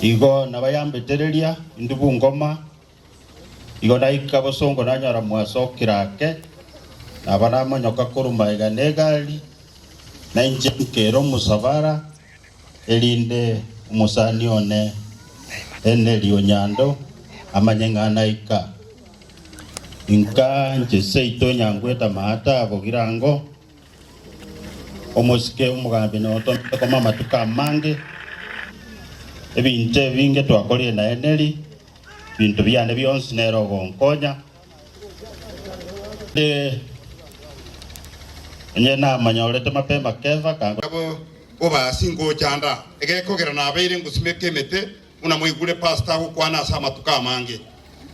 Speaker 8: Igo nabayambetereria ndi bungoma. Igo naika bosongo nanyara mwasokirake. Nabana manyoka kuruma iganegali. Na injekero musavara elinde umusani one Enelio Nyando amanyengana ika inka njese ito nyangweta mahata abogirango omosike umugambi noto koma matuka mange ebinte binge twakolie na Eneli bintu byane byonse nero gonkonya nyena manyorete mapemba keva kango
Speaker 13: oba singo chanda egekogera nabeire ngusime mete una mwigule pasta ukwana sama tukamange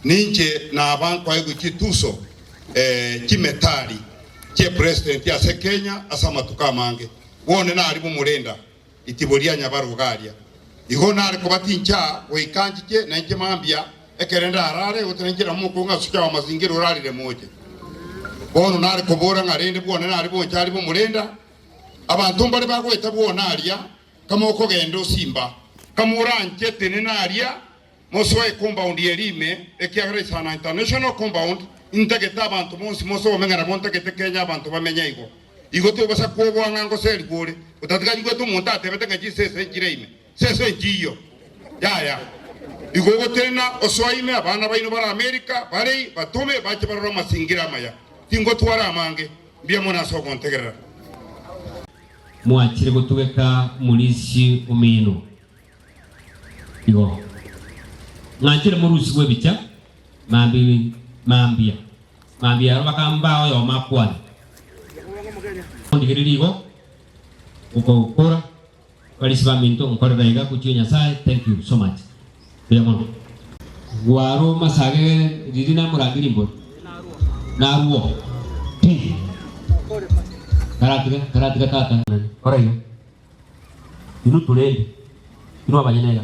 Speaker 13: ninje na abantu ayigukituso kimetali che president ya Kenya asama tukamange wone na ali mumurenda itiboria nyabarugaria igo na ali kubatincha oikanjike na nje mambia ekerenda arare utenjira mukunga suka wa mazingira uralire moje bono na ali kubora ngarende bone na ali boncha ali mumurenda abantu mbali bagweta bwona alia kama uko gendo simba kama uranje tenena alia moswe compound yerime ekiagre sana international compound integeta abantu monsi moso omengana bonta kete Kenya abantu bamenya igo te basa kubo ngango seli gole utatika gwe tu monta tebete ngaji sese kireime sese ngiyo ya igo gotena oswaime abana baino bara America bari batume bache bara masingira maya tingo twara amange bia mona so kontegerera
Speaker 6: mwachire gutubeka mulisi umino igo ngachire murusi gwebicha mambia bakamba oyo makwana ndigiririgo ukokora balisiba minto nkora daiga kuchinya sai. Thank you so much biamono waro masage didina muragiri mbot naruo Karatika tata ora yo inu tulende inu abanyenega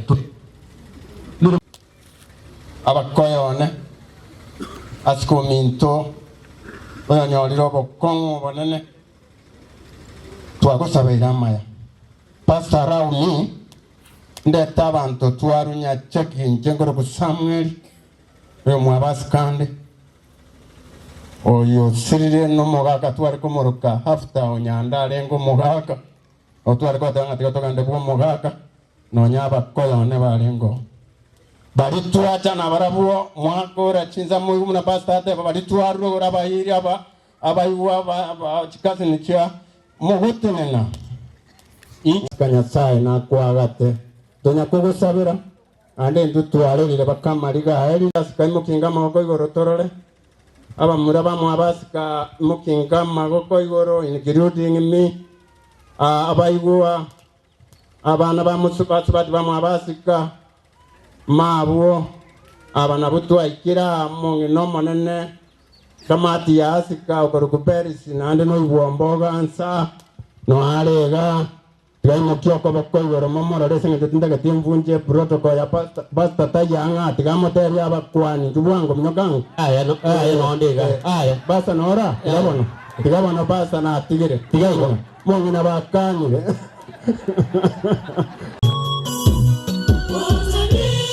Speaker 7: abakoyone asikominto oyonyoriro bokongo bonene twagosabira amaya Pastor Raumi ndeta abantu twarunya chekinje ngoro ku Samuel oyo mwabasikande oyo sirire no mugaga twari kumuruka after onyanda arengo mugaga otwari kwatanga tikotogande bwo mugaga no nyaba koyone barengo bari tuacha na barabuo mwakora chinza muigu na pastor ate bari tuarro rabahiri abayuwa chikazi nicha mugutenena
Speaker 14: Nyasaye nakwagate tonya kugusabira ande ndutwarire bakamariga heri asika mukinga amaboko igoro torore abamura bamwe abasika mukinga amaboko igoro including me abaigua abana bamusubatu bati bamwe abasika mabuo abana butwa ikira mungino monene kamati ya asika ukorukuperisi nande no ibwomboga ansa no arega Gaimo kioko bakoigoro momoro resenge tutindega timvunje protocol ya pasta tayanga atigamo teria bakwani tubwango mnyokangu aya no ndiga aya basa nora tigabono basa na tigire tigabono mongina bakani
Speaker 5: What a day,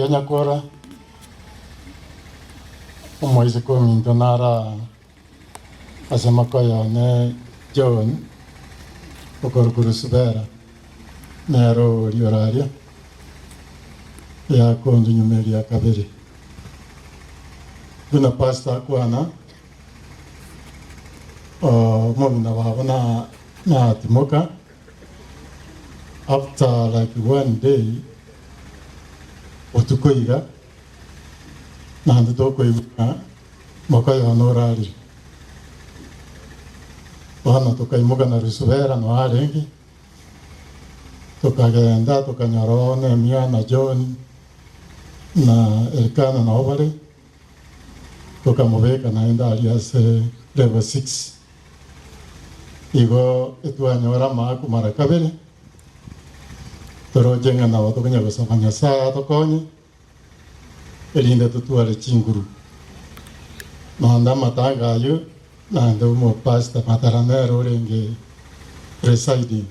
Speaker 10: nyakora umoise ko minto nara asema ko yone John okor subera nero lioraria ya kondu nyumeri ya kabiri kuna pasta kwana momina wabona na timoka after like one day otukoiga na nditokoiga mokayo norari wana tukaimuka na rusubera no arengi tukagenda tukanyoro Nehemia na John na Elkana na Obale tukamubeka naenda aliase level 6 igo etwanyora maku mara kabiri torojenga na watu kanya gusoma Nyasaye atokonye elinde tutwale chinguru nanda matangayo na ndo mo pasta mataranero renge presiding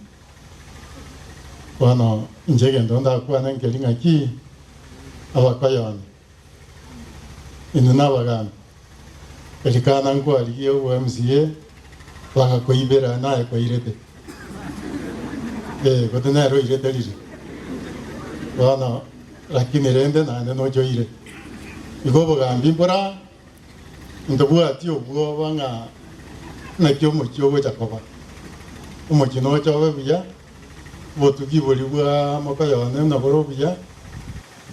Speaker 10: wana njege ndonda kwa nengelinga ki abakayana inuna bagana elikana ngo aliyo MCA wanga koibera naye ko irete kotenero irete liri wana lakini rende na no joire igobo gambi mbora ndobwa tio bwo banga na kyo mo kyo jakoba umukino cyawe biya botugi boli bwa makayane na boro biya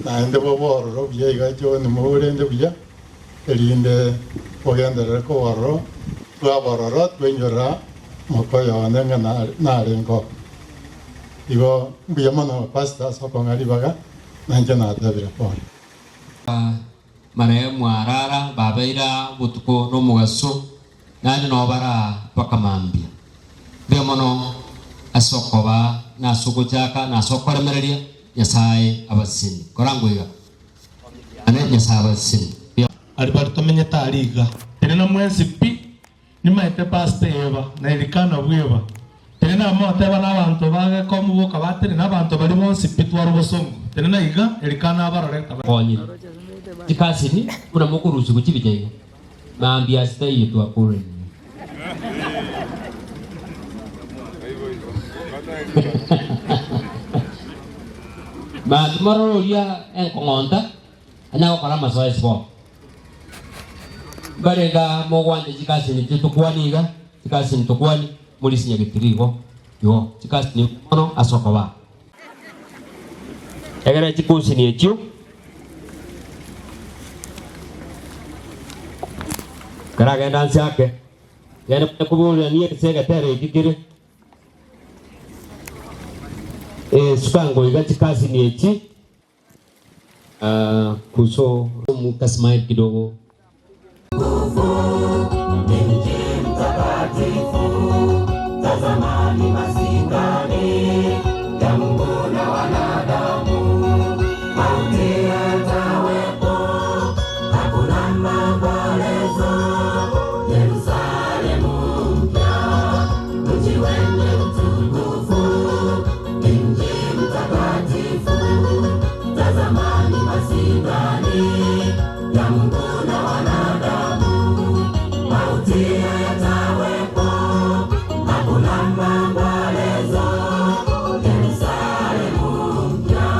Speaker 10: na ndebo boro biya igacho ni mo rende biya elinde ogendera ko waro twa boro twenyora makayane na rengo igo biya mano pasta so ko ngari baga nanje na tabira por
Speaker 6: marehemu arara babaira butuko no mugaso nani no bara pakamambia bia mono asokoba na soko chaka na sokora mereria Nyasaye abasini korangwiga ane Nyasaye abasini
Speaker 15: alibarito menye tariga tenena mwezi pi nimaite pasteva na ilikana bweba tenena moteba n'abantu bage komubuka bateri n'abantu bali bonsi pitwaro bosongo tenena iga ilikana abaroreta
Speaker 6: konyi tikasini kuna mukurusi kuchibijaiga maambia stai yetu akure ma tomorrow ya enkongonta ana okala masoe spo barega mogwande tikasini tukwaniga tikasini tukwani mulisinya bitirigo yo tikasini mono asokoba egera tikusini ekyo karaga dansi yake yana kubuli ni sega tere ikikire sukango igati kazi ni eti kuso mukasmai kidogo
Speaker 5: tazamani masikani ya Mungu na wanadamu mauti yatawepo hakuna maombolezo Yerusalemu mpya mji wenye utukufu ni mji mtakatifu tazamani masikani ya Mungu na wanadamu mauti yatawepo hakuna maombolezo Yerusalemu mpya.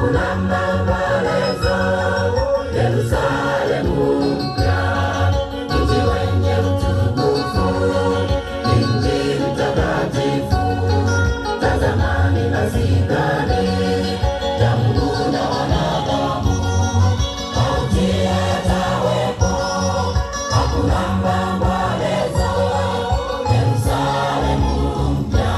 Speaker 5: hakuna maombolezo. Yerusalemu mpya, mji wenye utukufu, mji mtakatifu. Tazamani masikani ya Mungu na wanadamu, mauti yatawepo, hakuna maombolezo. Yerusalemu mpya.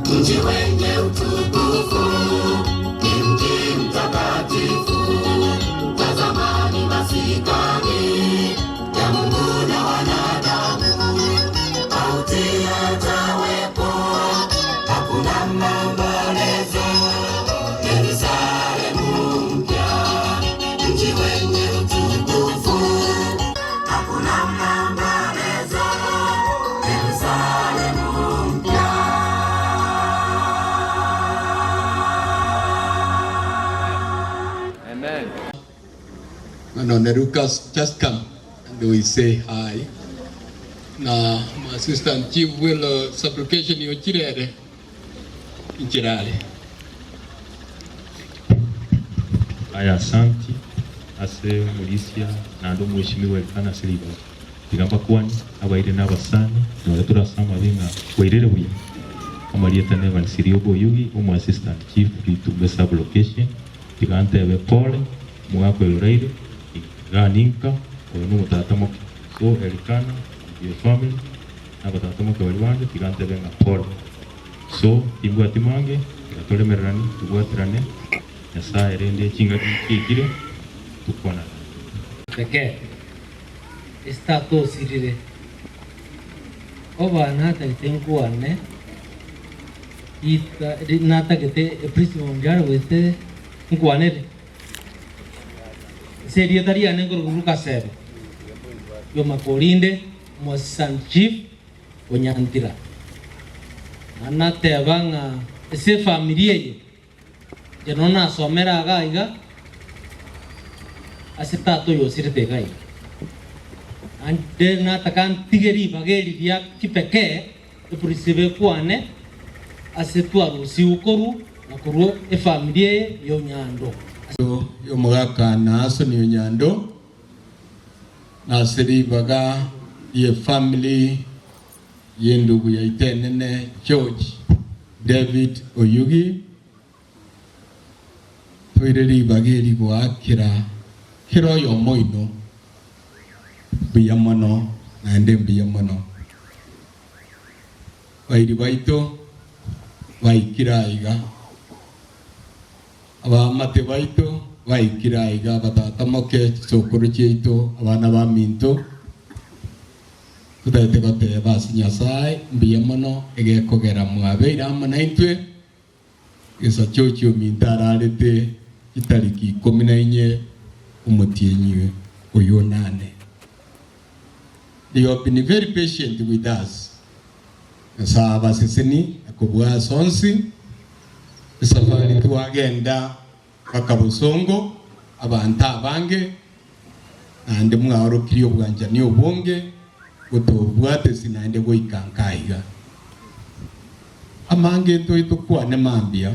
Speaker 5: Mji wenye utukufu, ni mji mtakatifu. Tazamani masikani ya Mungu na wanadamu, mauti yatawepo, hakuna maombolezo. Yerusalemu mpya, mji wenye utukufu, hakuna maombolezo. Yerusalemu mpya.
Speaker 16: Amen.
Speaker 17: And Lucas just come and we say hi. Na my assistant chief will supplication yo chirere. Inchirale.
Speaker 18: Aya, asanti ase Mulisia na ando mheshimiwa Elkana Silva tigamba kwani abaire n'abasani noletura sama binga wairere buya amalieta ne Vansirio Boyugi umu assistant chief to sub location tigante ebe pole mwako Elreire ganinka oyo mutata moke so Elkana your family abatata moke waliwanje tigante benga pole so imbwa timange gatole merani tugwatirane Nyasaye rende chinga kikire tukona
Speaker 19: pekee estato sirire obana taitenkuane ita nata kete prismo mundial wete nkuanere seria taria nengoro kuruka sebe yo makolinde mo sanchief onyantira anate abanga ese familia ye janona somera gaiga asitato yo sirte gai ande na takan tigeri bageri dia kipeke epurisive kuane asetwaro si ukoru akuru e familia yo nyando
Speaker 17: yo mwaka na aso ni nyando na siri baga ye family ye ndugu ya itenene George David Oyugi toireri bageri gwakira kiro yo moino biyamono na ende biyamono wairi baito waikira iga aba mate baito waikira iga batata moke sokuru cheito abana ba minto kudate gote basi Nyasaye biyamono egekogera mwabeira amana intwe esa chocho mintararete itariki 14 umutienyiwe uyo nane. They have been very patient with us. Sa basisini akubwa sonsi safari tuagenda bakabusongo abantu abange ande mwaro kiriyo bwanja ni obonge gutobwate sinande goikankaiga amange to kwane mambia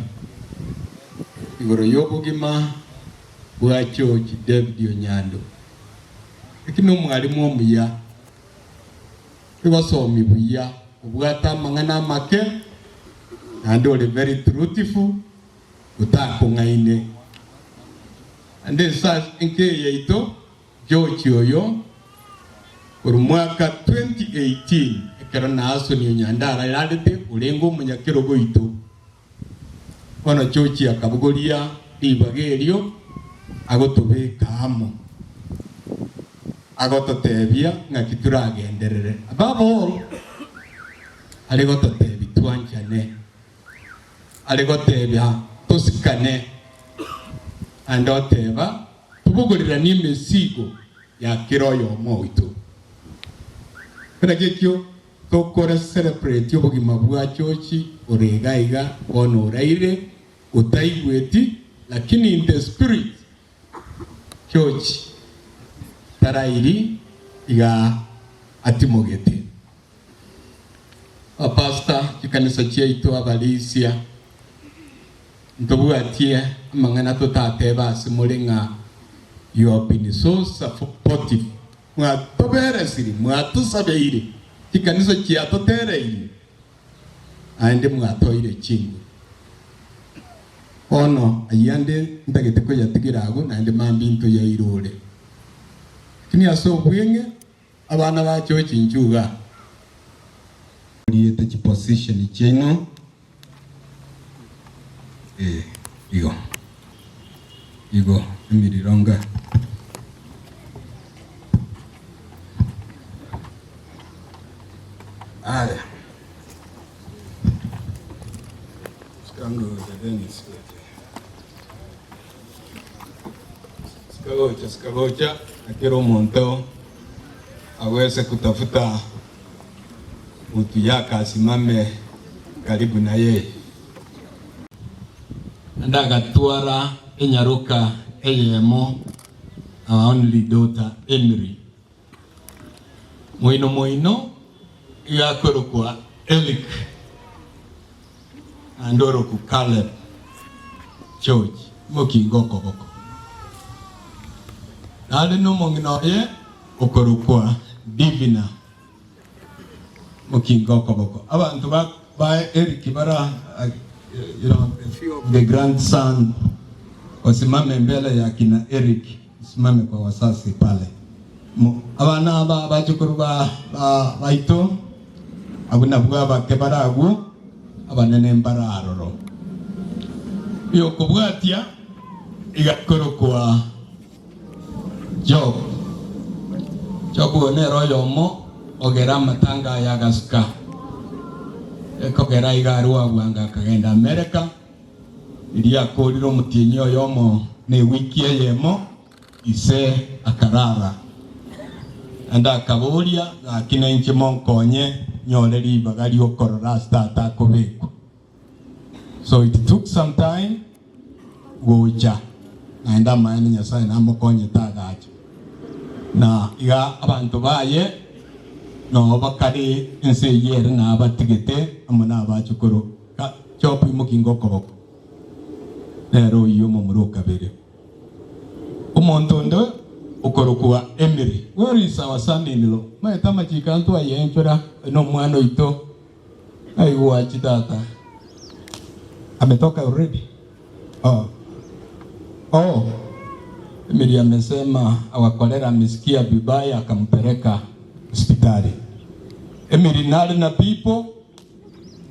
Speaker 17: igoro yobugima bwa George David Onyando ekino mwalimu omuya ibasomi buya ubwata mangana make and all very truthful utakungaine and then such nke yeito George oyo mwaka 2018 ekero naso ni Onyandara yalete ulengo munyakero goito kono George akabugolia ibagerio agotobeka amo agototebia ngakituragenderere above all
Speaker 14: aligototebi twanjane aligotebi tusikane andoteba tubugurira n'imisigo ya kiroyo moito kana gekyo tokora celebrate obugima bwa chochi uregaiga ono uraire utaigweti lakini in the spirit church tarairi iga atimogete pastor ikanisa chaitu abalisia ntobuatie amangana totateba simulinga you have been so supportive mwatoberesiri mwatusabeire ikanisa chiatotereire ande mwatoire chingu ono ayande ndagete ko yatigirago nande mambinto ya irore kini aso bwenge abana ba chochi njuga liyete chi position cheno igo imirironga aya skango de Dennis Skagocha akero monto aweze kutafuta mtu yake asimame karibu na yeye. Ndagatwara enyaruka eyemo our only daughter Henry moino yakoro kwa Elik andoro ku Caleb George mokingoko boko nale no mongino ye okoro kwa Divina mokingoko boko abantu ba Elik bara you know the grandson wasimame mbele ya kina Eric simame kwa wasasi pale abana bachukuru baito abuna bwa kebaragu abanene mbararoro yo kubwatia igakoro kwa Job onero yomo ogera matanga ya gasuka ekogera igarua bwanga kagenda America iria koriro mutinyo yomo ne wiki yemo ise akarara anda kaburia akina inche monkonye nyoreri bagali okorora stata kubeko so it took some time goja anda maana Nyasaye namukonye tagacho na iga abantu baye no bakari ense yere na abatigete amana abachukuru ka chopi mukingo koboko nero yumo muruka bere umontondo ukorokuwa Emery where is our son-in-law maetama chikantu ayenchora no mwana ito aiwa chitata ametoka already Emery amesema awakolera amesikia vibaya akampeleka hospitali. Emery nali na people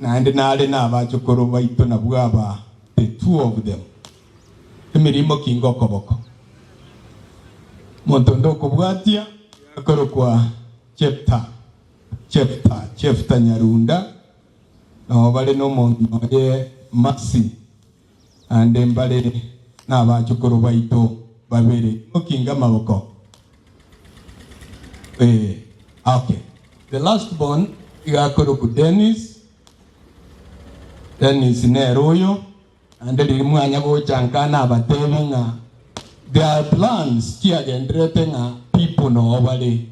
Speaker 14: na ende nali na abachukuru baito na bwaba the two of them Emery mokingo koboko montondo kubwatia akoro kwa chepta Nyarunda na bale no monye Maxi ande mbale na abachukuru baito babere mokinga maboko okay the last born igakoro ku Dennis neroyo ande limwanya go chankana abatebenga their plans kiagendretenga people no bale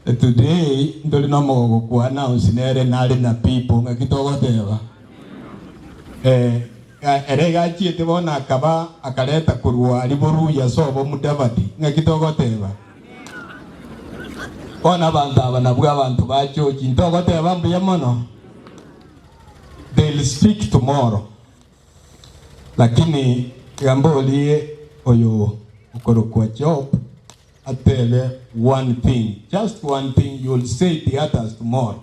Speaker 14: today ndoli no mogo ku announce nere nali na people ngakitogoteba erega chiete bona akaba akaleta kurwa liboru ya sobo mudavadi ngakitogoteba ona banda abana bwa abantu bacho chintogoteba mbuya mono they'll speak tomorrow lakini gambolie oyo ukoro kwa Job atele one thing, just one thing, you'll say the others tomorrow.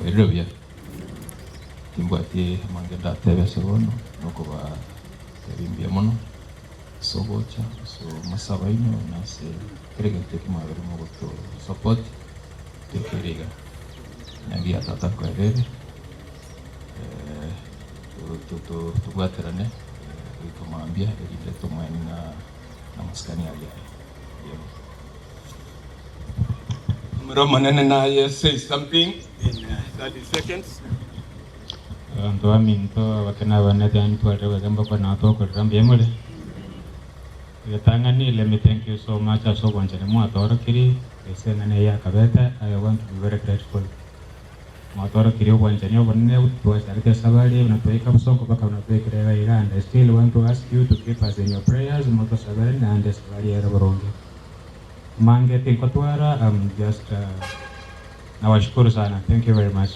Speaker 18: Werebia timbati mangenda tebe segono noko ba tebimbia mono sobocha so masabaino na se kregente kuma verimo goto support
Speaker 16: tekeriga nagia tata kwerere tugwaterane ikomambia erinde tumweni na maskani alia
Speaker 15: Mromo nene na say something in 30 seconds.
Speaker 6: Ndo aminto wakena wanete antuare wakemba kwa na to ko rambie mole. Yatangani, let me thank you so much as so once anymore toro kiri esenane ya kabeta. I want to be very grateful. Matoro kiri once anymore wanne was arke sabali unatoika msongo paka unatoika rewa iranda. I still want to ask you to keep us in your prayers. Moto sabali na ande sabali ya raboronge. Mange tinkotwara, I'm just nawashukuru sana. Thank you very much.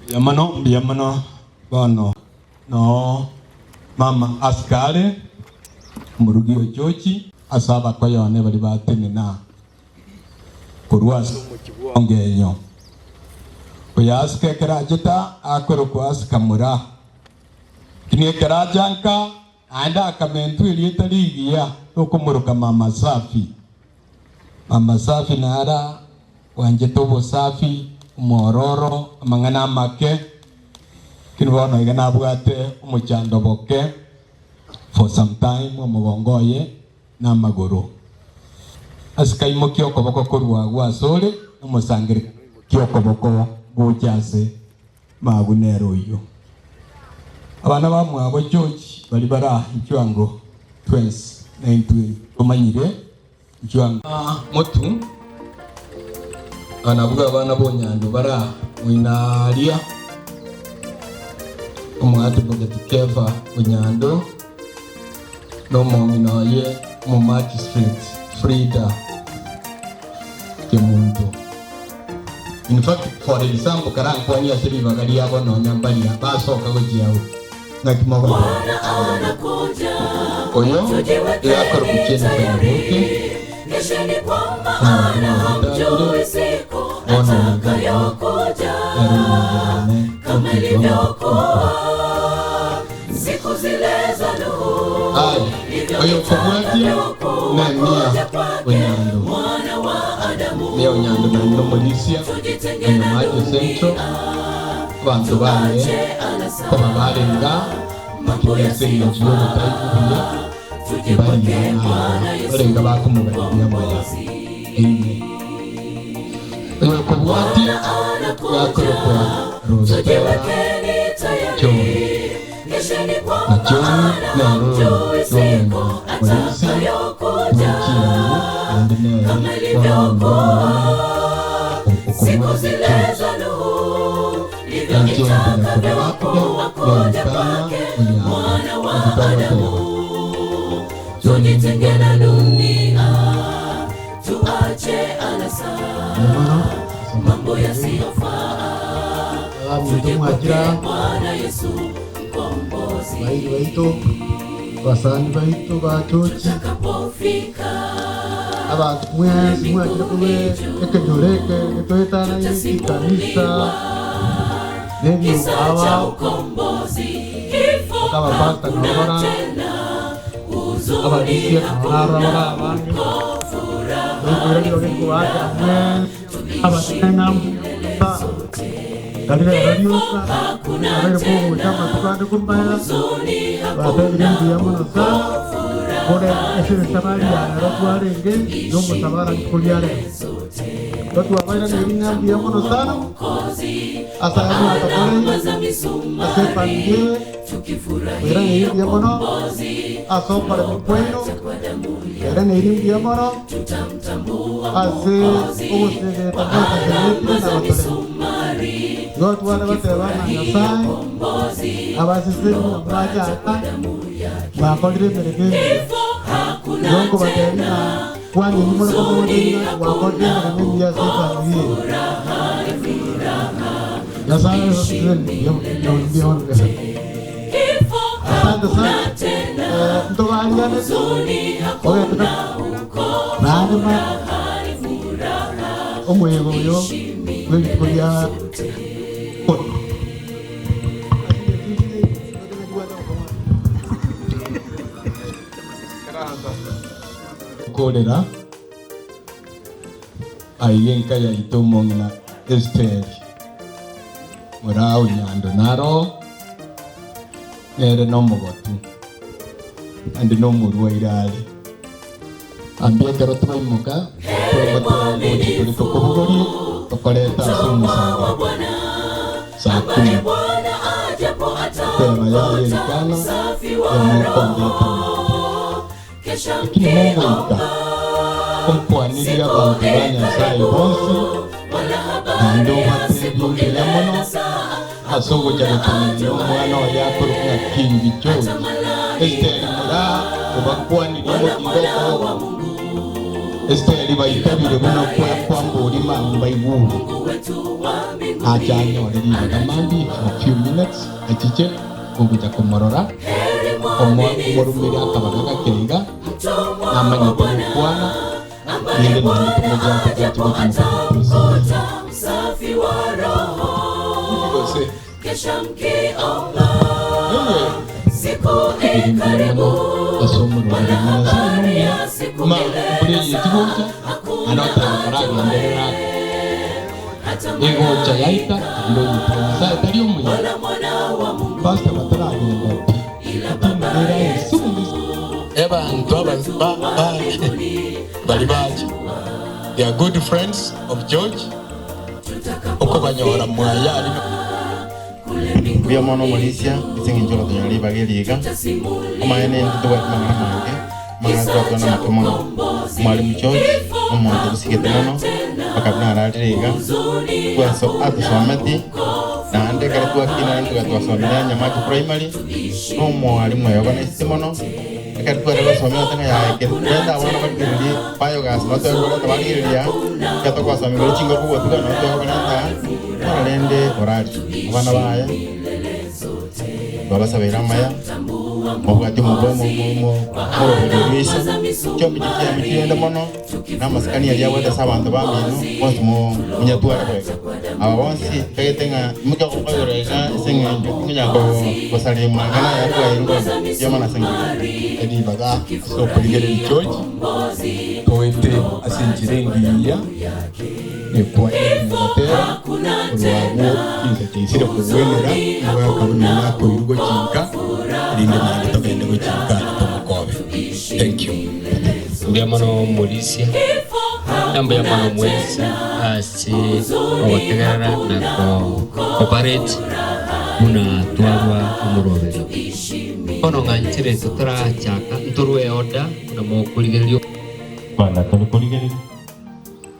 Speaker 15: Biamano bono no mama askare murugio chochi asaba kwa yone bali batene na kurwas ongenyo oyaske kerajeta akoro kwaska mura kini kerajanka anda kamentu ilitaligia okumuruka mama safi nara wanje tobo safi mororo mangana make kinwono igana bwate umuchando boke for some time omugongoye na maguru askai mokyo koboko kurwa gwasole umusangire kyo koboko gujase magunero yo abana bamwe abo George bali bara icwango 2019 umanyire icwango motu anavuga abana bonyando bara mwinaria umwati bogetikeva bonyando no momino ye mu magistrate Frida Kemuntu. In fact, for example, karang kwani asiri bagari yabo no nyambari ya baso kagojiao ngakimogo oyo ya korbucheni kwenye
Speaker 5: Kesheni kwa maana hamjui siku atakayokuja kama ilivyokuwa siku zile za Nuhu.
Speaker 15: Oyo kubwati na mia Onyando
Speaker 5: mwana wa Adamu
Speaker 15: mia Onyando na ndo Modisia eno maji centro bantu bane kama bale nga makia sengi njiyo mutaifu hiya tujipokee Bwana Yesu olenga bakumugania moya oyo kubwati yakorokwa
Speaker 5: tujiwekeni tayari kesheni kwa maana hamjui siku atakayokuja kama ilivyokuwa siku zile za Nuhu ndivyo itakavyokuwa kuja kwake mwana wa Adamu. Tujitenge na dunia, tuache anasa, mambo yasiyofaa, tujipokee Bwana Yesu mkombozi.
Speaker 10: Baito basani baito bachochi
Speaker 5: tutakapofika
Speaker 10: abantu mwezi mwakira kube ekedoreke etoetana ikanisa ndio
Speaker 5: awa ukombozi
Speaker 10: kama pasta na bora abadisia na abandi ndio ndio kuacha abatena katika radio hakuna tena kama tukande kumbaya baadhi ya mwana sana bora esere sabari ya rotuare nge ndomo sabara kuliare watu wabaina ngiringa ya mwana sana asalamu atakoni asepangie era ni ya mwana aso para mkweno era ni ya mwana ase ose tangaza kelete na watole watu wale wote wana Nyasaye abasisiri mbaja bakodire mbele yongo baterina kwani ni mwana kwa mwana wakodire mbele ya sifa hiyo Nyasaye ndio asante sana mtowaliane oye nani omwego yo kulia
Speaker 15: kolera
Speaker 14: aigenka ya itomongina Esther murao nyando naro nere no mugotu andi no murwa irali ambia kero twaimuka twamate tuli tukubugori tukoleta sumu sana saa 10 tema ya Elikana ya mukondeta lakini Mungu ika kumpuaniria bantu banyasaye bonsi ando batebiyumvira mono asogo cyane umwana wa Yakobo na King George Esther mura kubakwaniria mukindoko Esther bayitabire buno kwa mburi mangu bayibungu ajanya waliriba kamandi for a few minutes achiche kubuja kumorora omurumiri akabaga kiriga namanya kumukwana ninde nandi kumuja kukachigo kumuka msafi wa roho kesha mkiomba siku karibu asomuru wanyana siku ma kuri yitigocha anota maraga nderera egocha yaita ndo yitanza tari umuya basta matara ngoti
Speaker 8: abantu bali baje they are good friends of George uko banyora mwayali bya mono Malaysia isingi njoro tanyali bageliga amaene ndo wetmanga mange manga twana makomo mwalimu George omuntu usigetemono bakabna radiga kwa so atusometi na ande kare twakina ndo twasomera nyamaki primary no mwalimu yabona isimono kare tware basomera tanga ya kenda abana bakirili payo gas no twakora tabagirilia kato kwa somera chingo kuwa tuga no twakora nta nalende orari abana baya baba sabera maya mubwati mubomo murobirisa cyo bigiye mitiyenda mono namaskani yali yawada sabantu bamino bose mu munyatwara kwega aba bonsi kagetenga muka kubayorega singa nyako basali mwangana ya kwa irugo yamana singa edi baga so kuligere George toite asinjirengiya kwa ingotera uruwago inzetisire kuwenera mwa kabunina ko irugo chinka rinde mwana tokende go chinka tomukobe. Thank you.
Speaker 6: Mbia mano Malaysia nambo ya mano mwezi asi obategara na operate muna tuarwa umurobero ono nganchire tutra chaka nturwe oda na mo kuligerio
Speaker 18: bana to kuligerio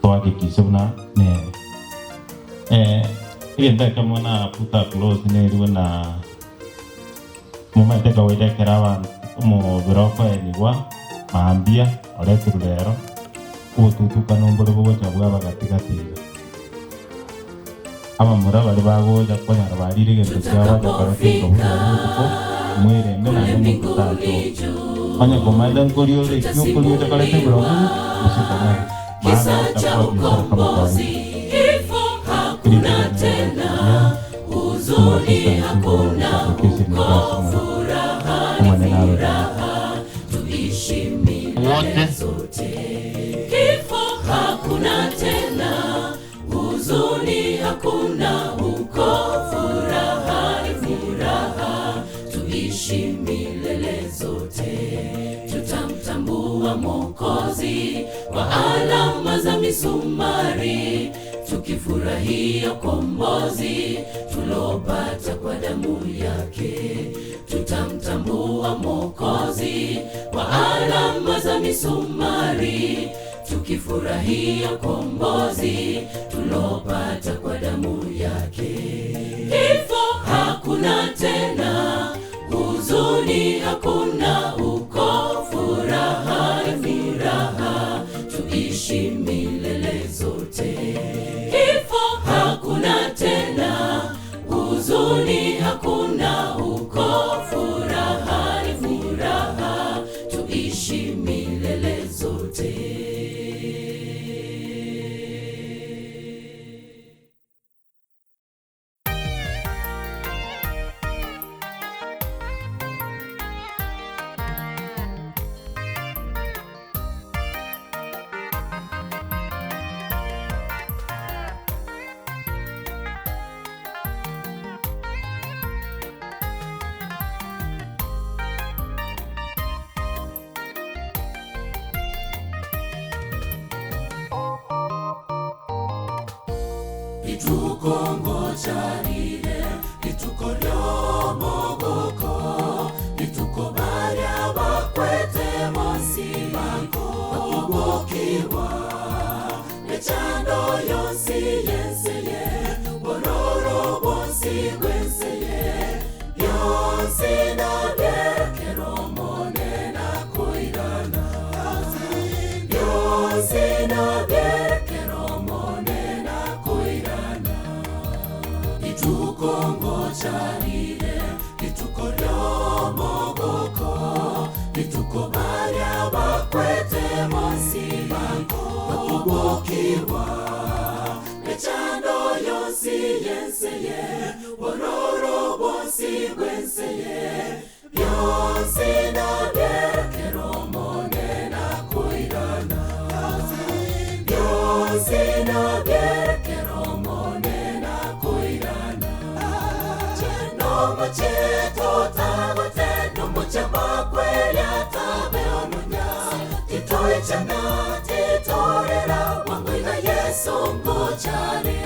Speaker 18: toage kisona ne ile kama na puta close ne riwana momento kawida kerawa mo biroko eniwa maambia oletu lero ututuka nomboro bo chabwa bagatigatiga aba mura bali bago jakona barire gento cyawa jakarate ko ko mwere mbena no mutato anya komanda ngorio le kyo kolio jakarate bro usikana maana tapo bisara kama kawaida hakuna tena huzuni hakuna furaha tuishi milele zote. Kifo hakuna tena, huzuni hakuna huko, furaha ni furaha, tuishi milele zote. Tutamtambua Mwokozi kwa alama za misumari, tukifurahia ukombozi tulopata kwa damu yake. Tutamtambua Mwokozi kwa alama za misumari, tukifurahia ukombozi tulopata kwa damu yake. Kifo hakuna tena, huzuni hakuna huko, furaha ni furaha, tuishi milele zote. Kifo hakuna tena, huzuni hakuna huko, furaha ni furaha, tuishi milele zote.
Speaker 5: itukongocarire itukoryomogoko itukobarya bakwete monsi bako bakubokiwa echando yonsi yenseye bororo bonsi gwenseye yonsi na byerekero monena koirana yonsi na byerekero monena koirana itukongocarire itukoryomogoko itukobarya bakwete monsi bako bakubokiwa echando yonsi yenseye bororo bonsi gwenseye yonsi na byerekero monena koirana yonsi na byerekero monena koirana chenomo cheto tagote nomo chamakwelya tabeonunya titoe chana titorera wangoiga yesu ngochane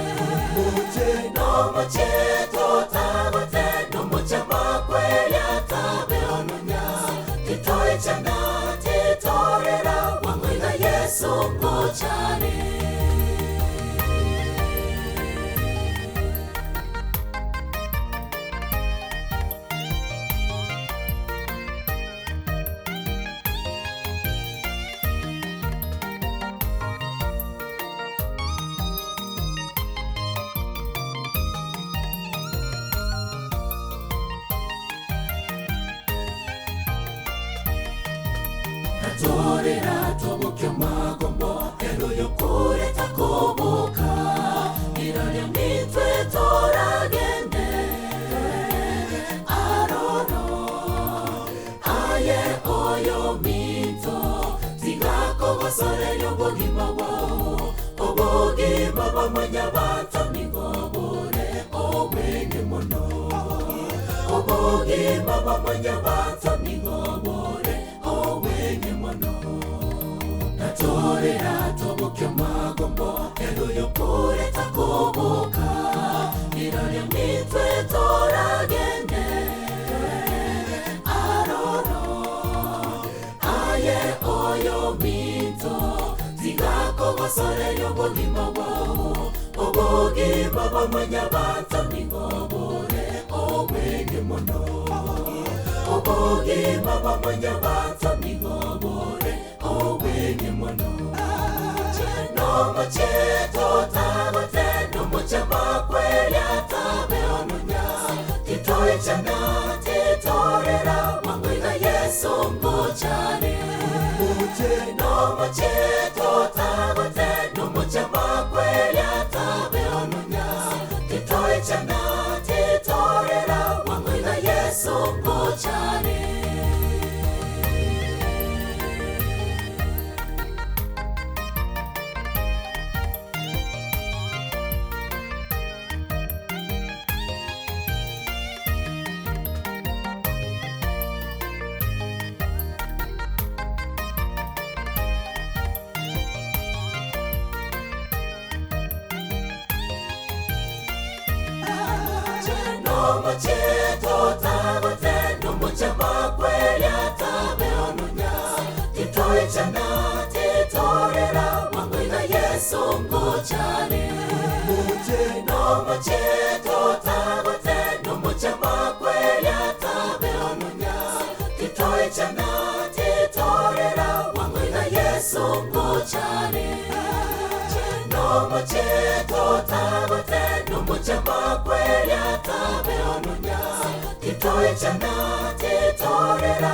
Speaker 5: chenomo cheto tagote nomo chamakwelya tabeonunya titoe chana titorera wangoiga yesu ngochane torera tobokyo magombo ero yokure takoboka iranya mitwe toragende arono aye oyo mito tigako basore yobogima wao obogima bamanya batamigobore obwenge mono obogima bamanya batamigobore obwenge mono natorera tobokyo magombo ero yokure takoboka iranya mitwe toragende arono aye oyo mito tigako basore yobogima wao obogima bamanya batamigobore obwenge mono obogima bamanya batamigobore obwenge mono chenomo cheto tagote nomo chamakwelya tabeonunya titoe chana titorera wangoiga yesu ngochane chenomo cheto tagote nomo chamakwelya tabeonunya titoe chana titorera wangoiga yesu ngochane nomo cheto tagote nomo chamakwelya tabeonunya titoe chana titorera wangoiga yesu ngochane nomo cheto tagote nomo chamakwelya tabeonunya titoe chana titorera wangoiga yesu ngochane nomo cheto tagote nomo chamakwelya tabeonunya titoe chana titorera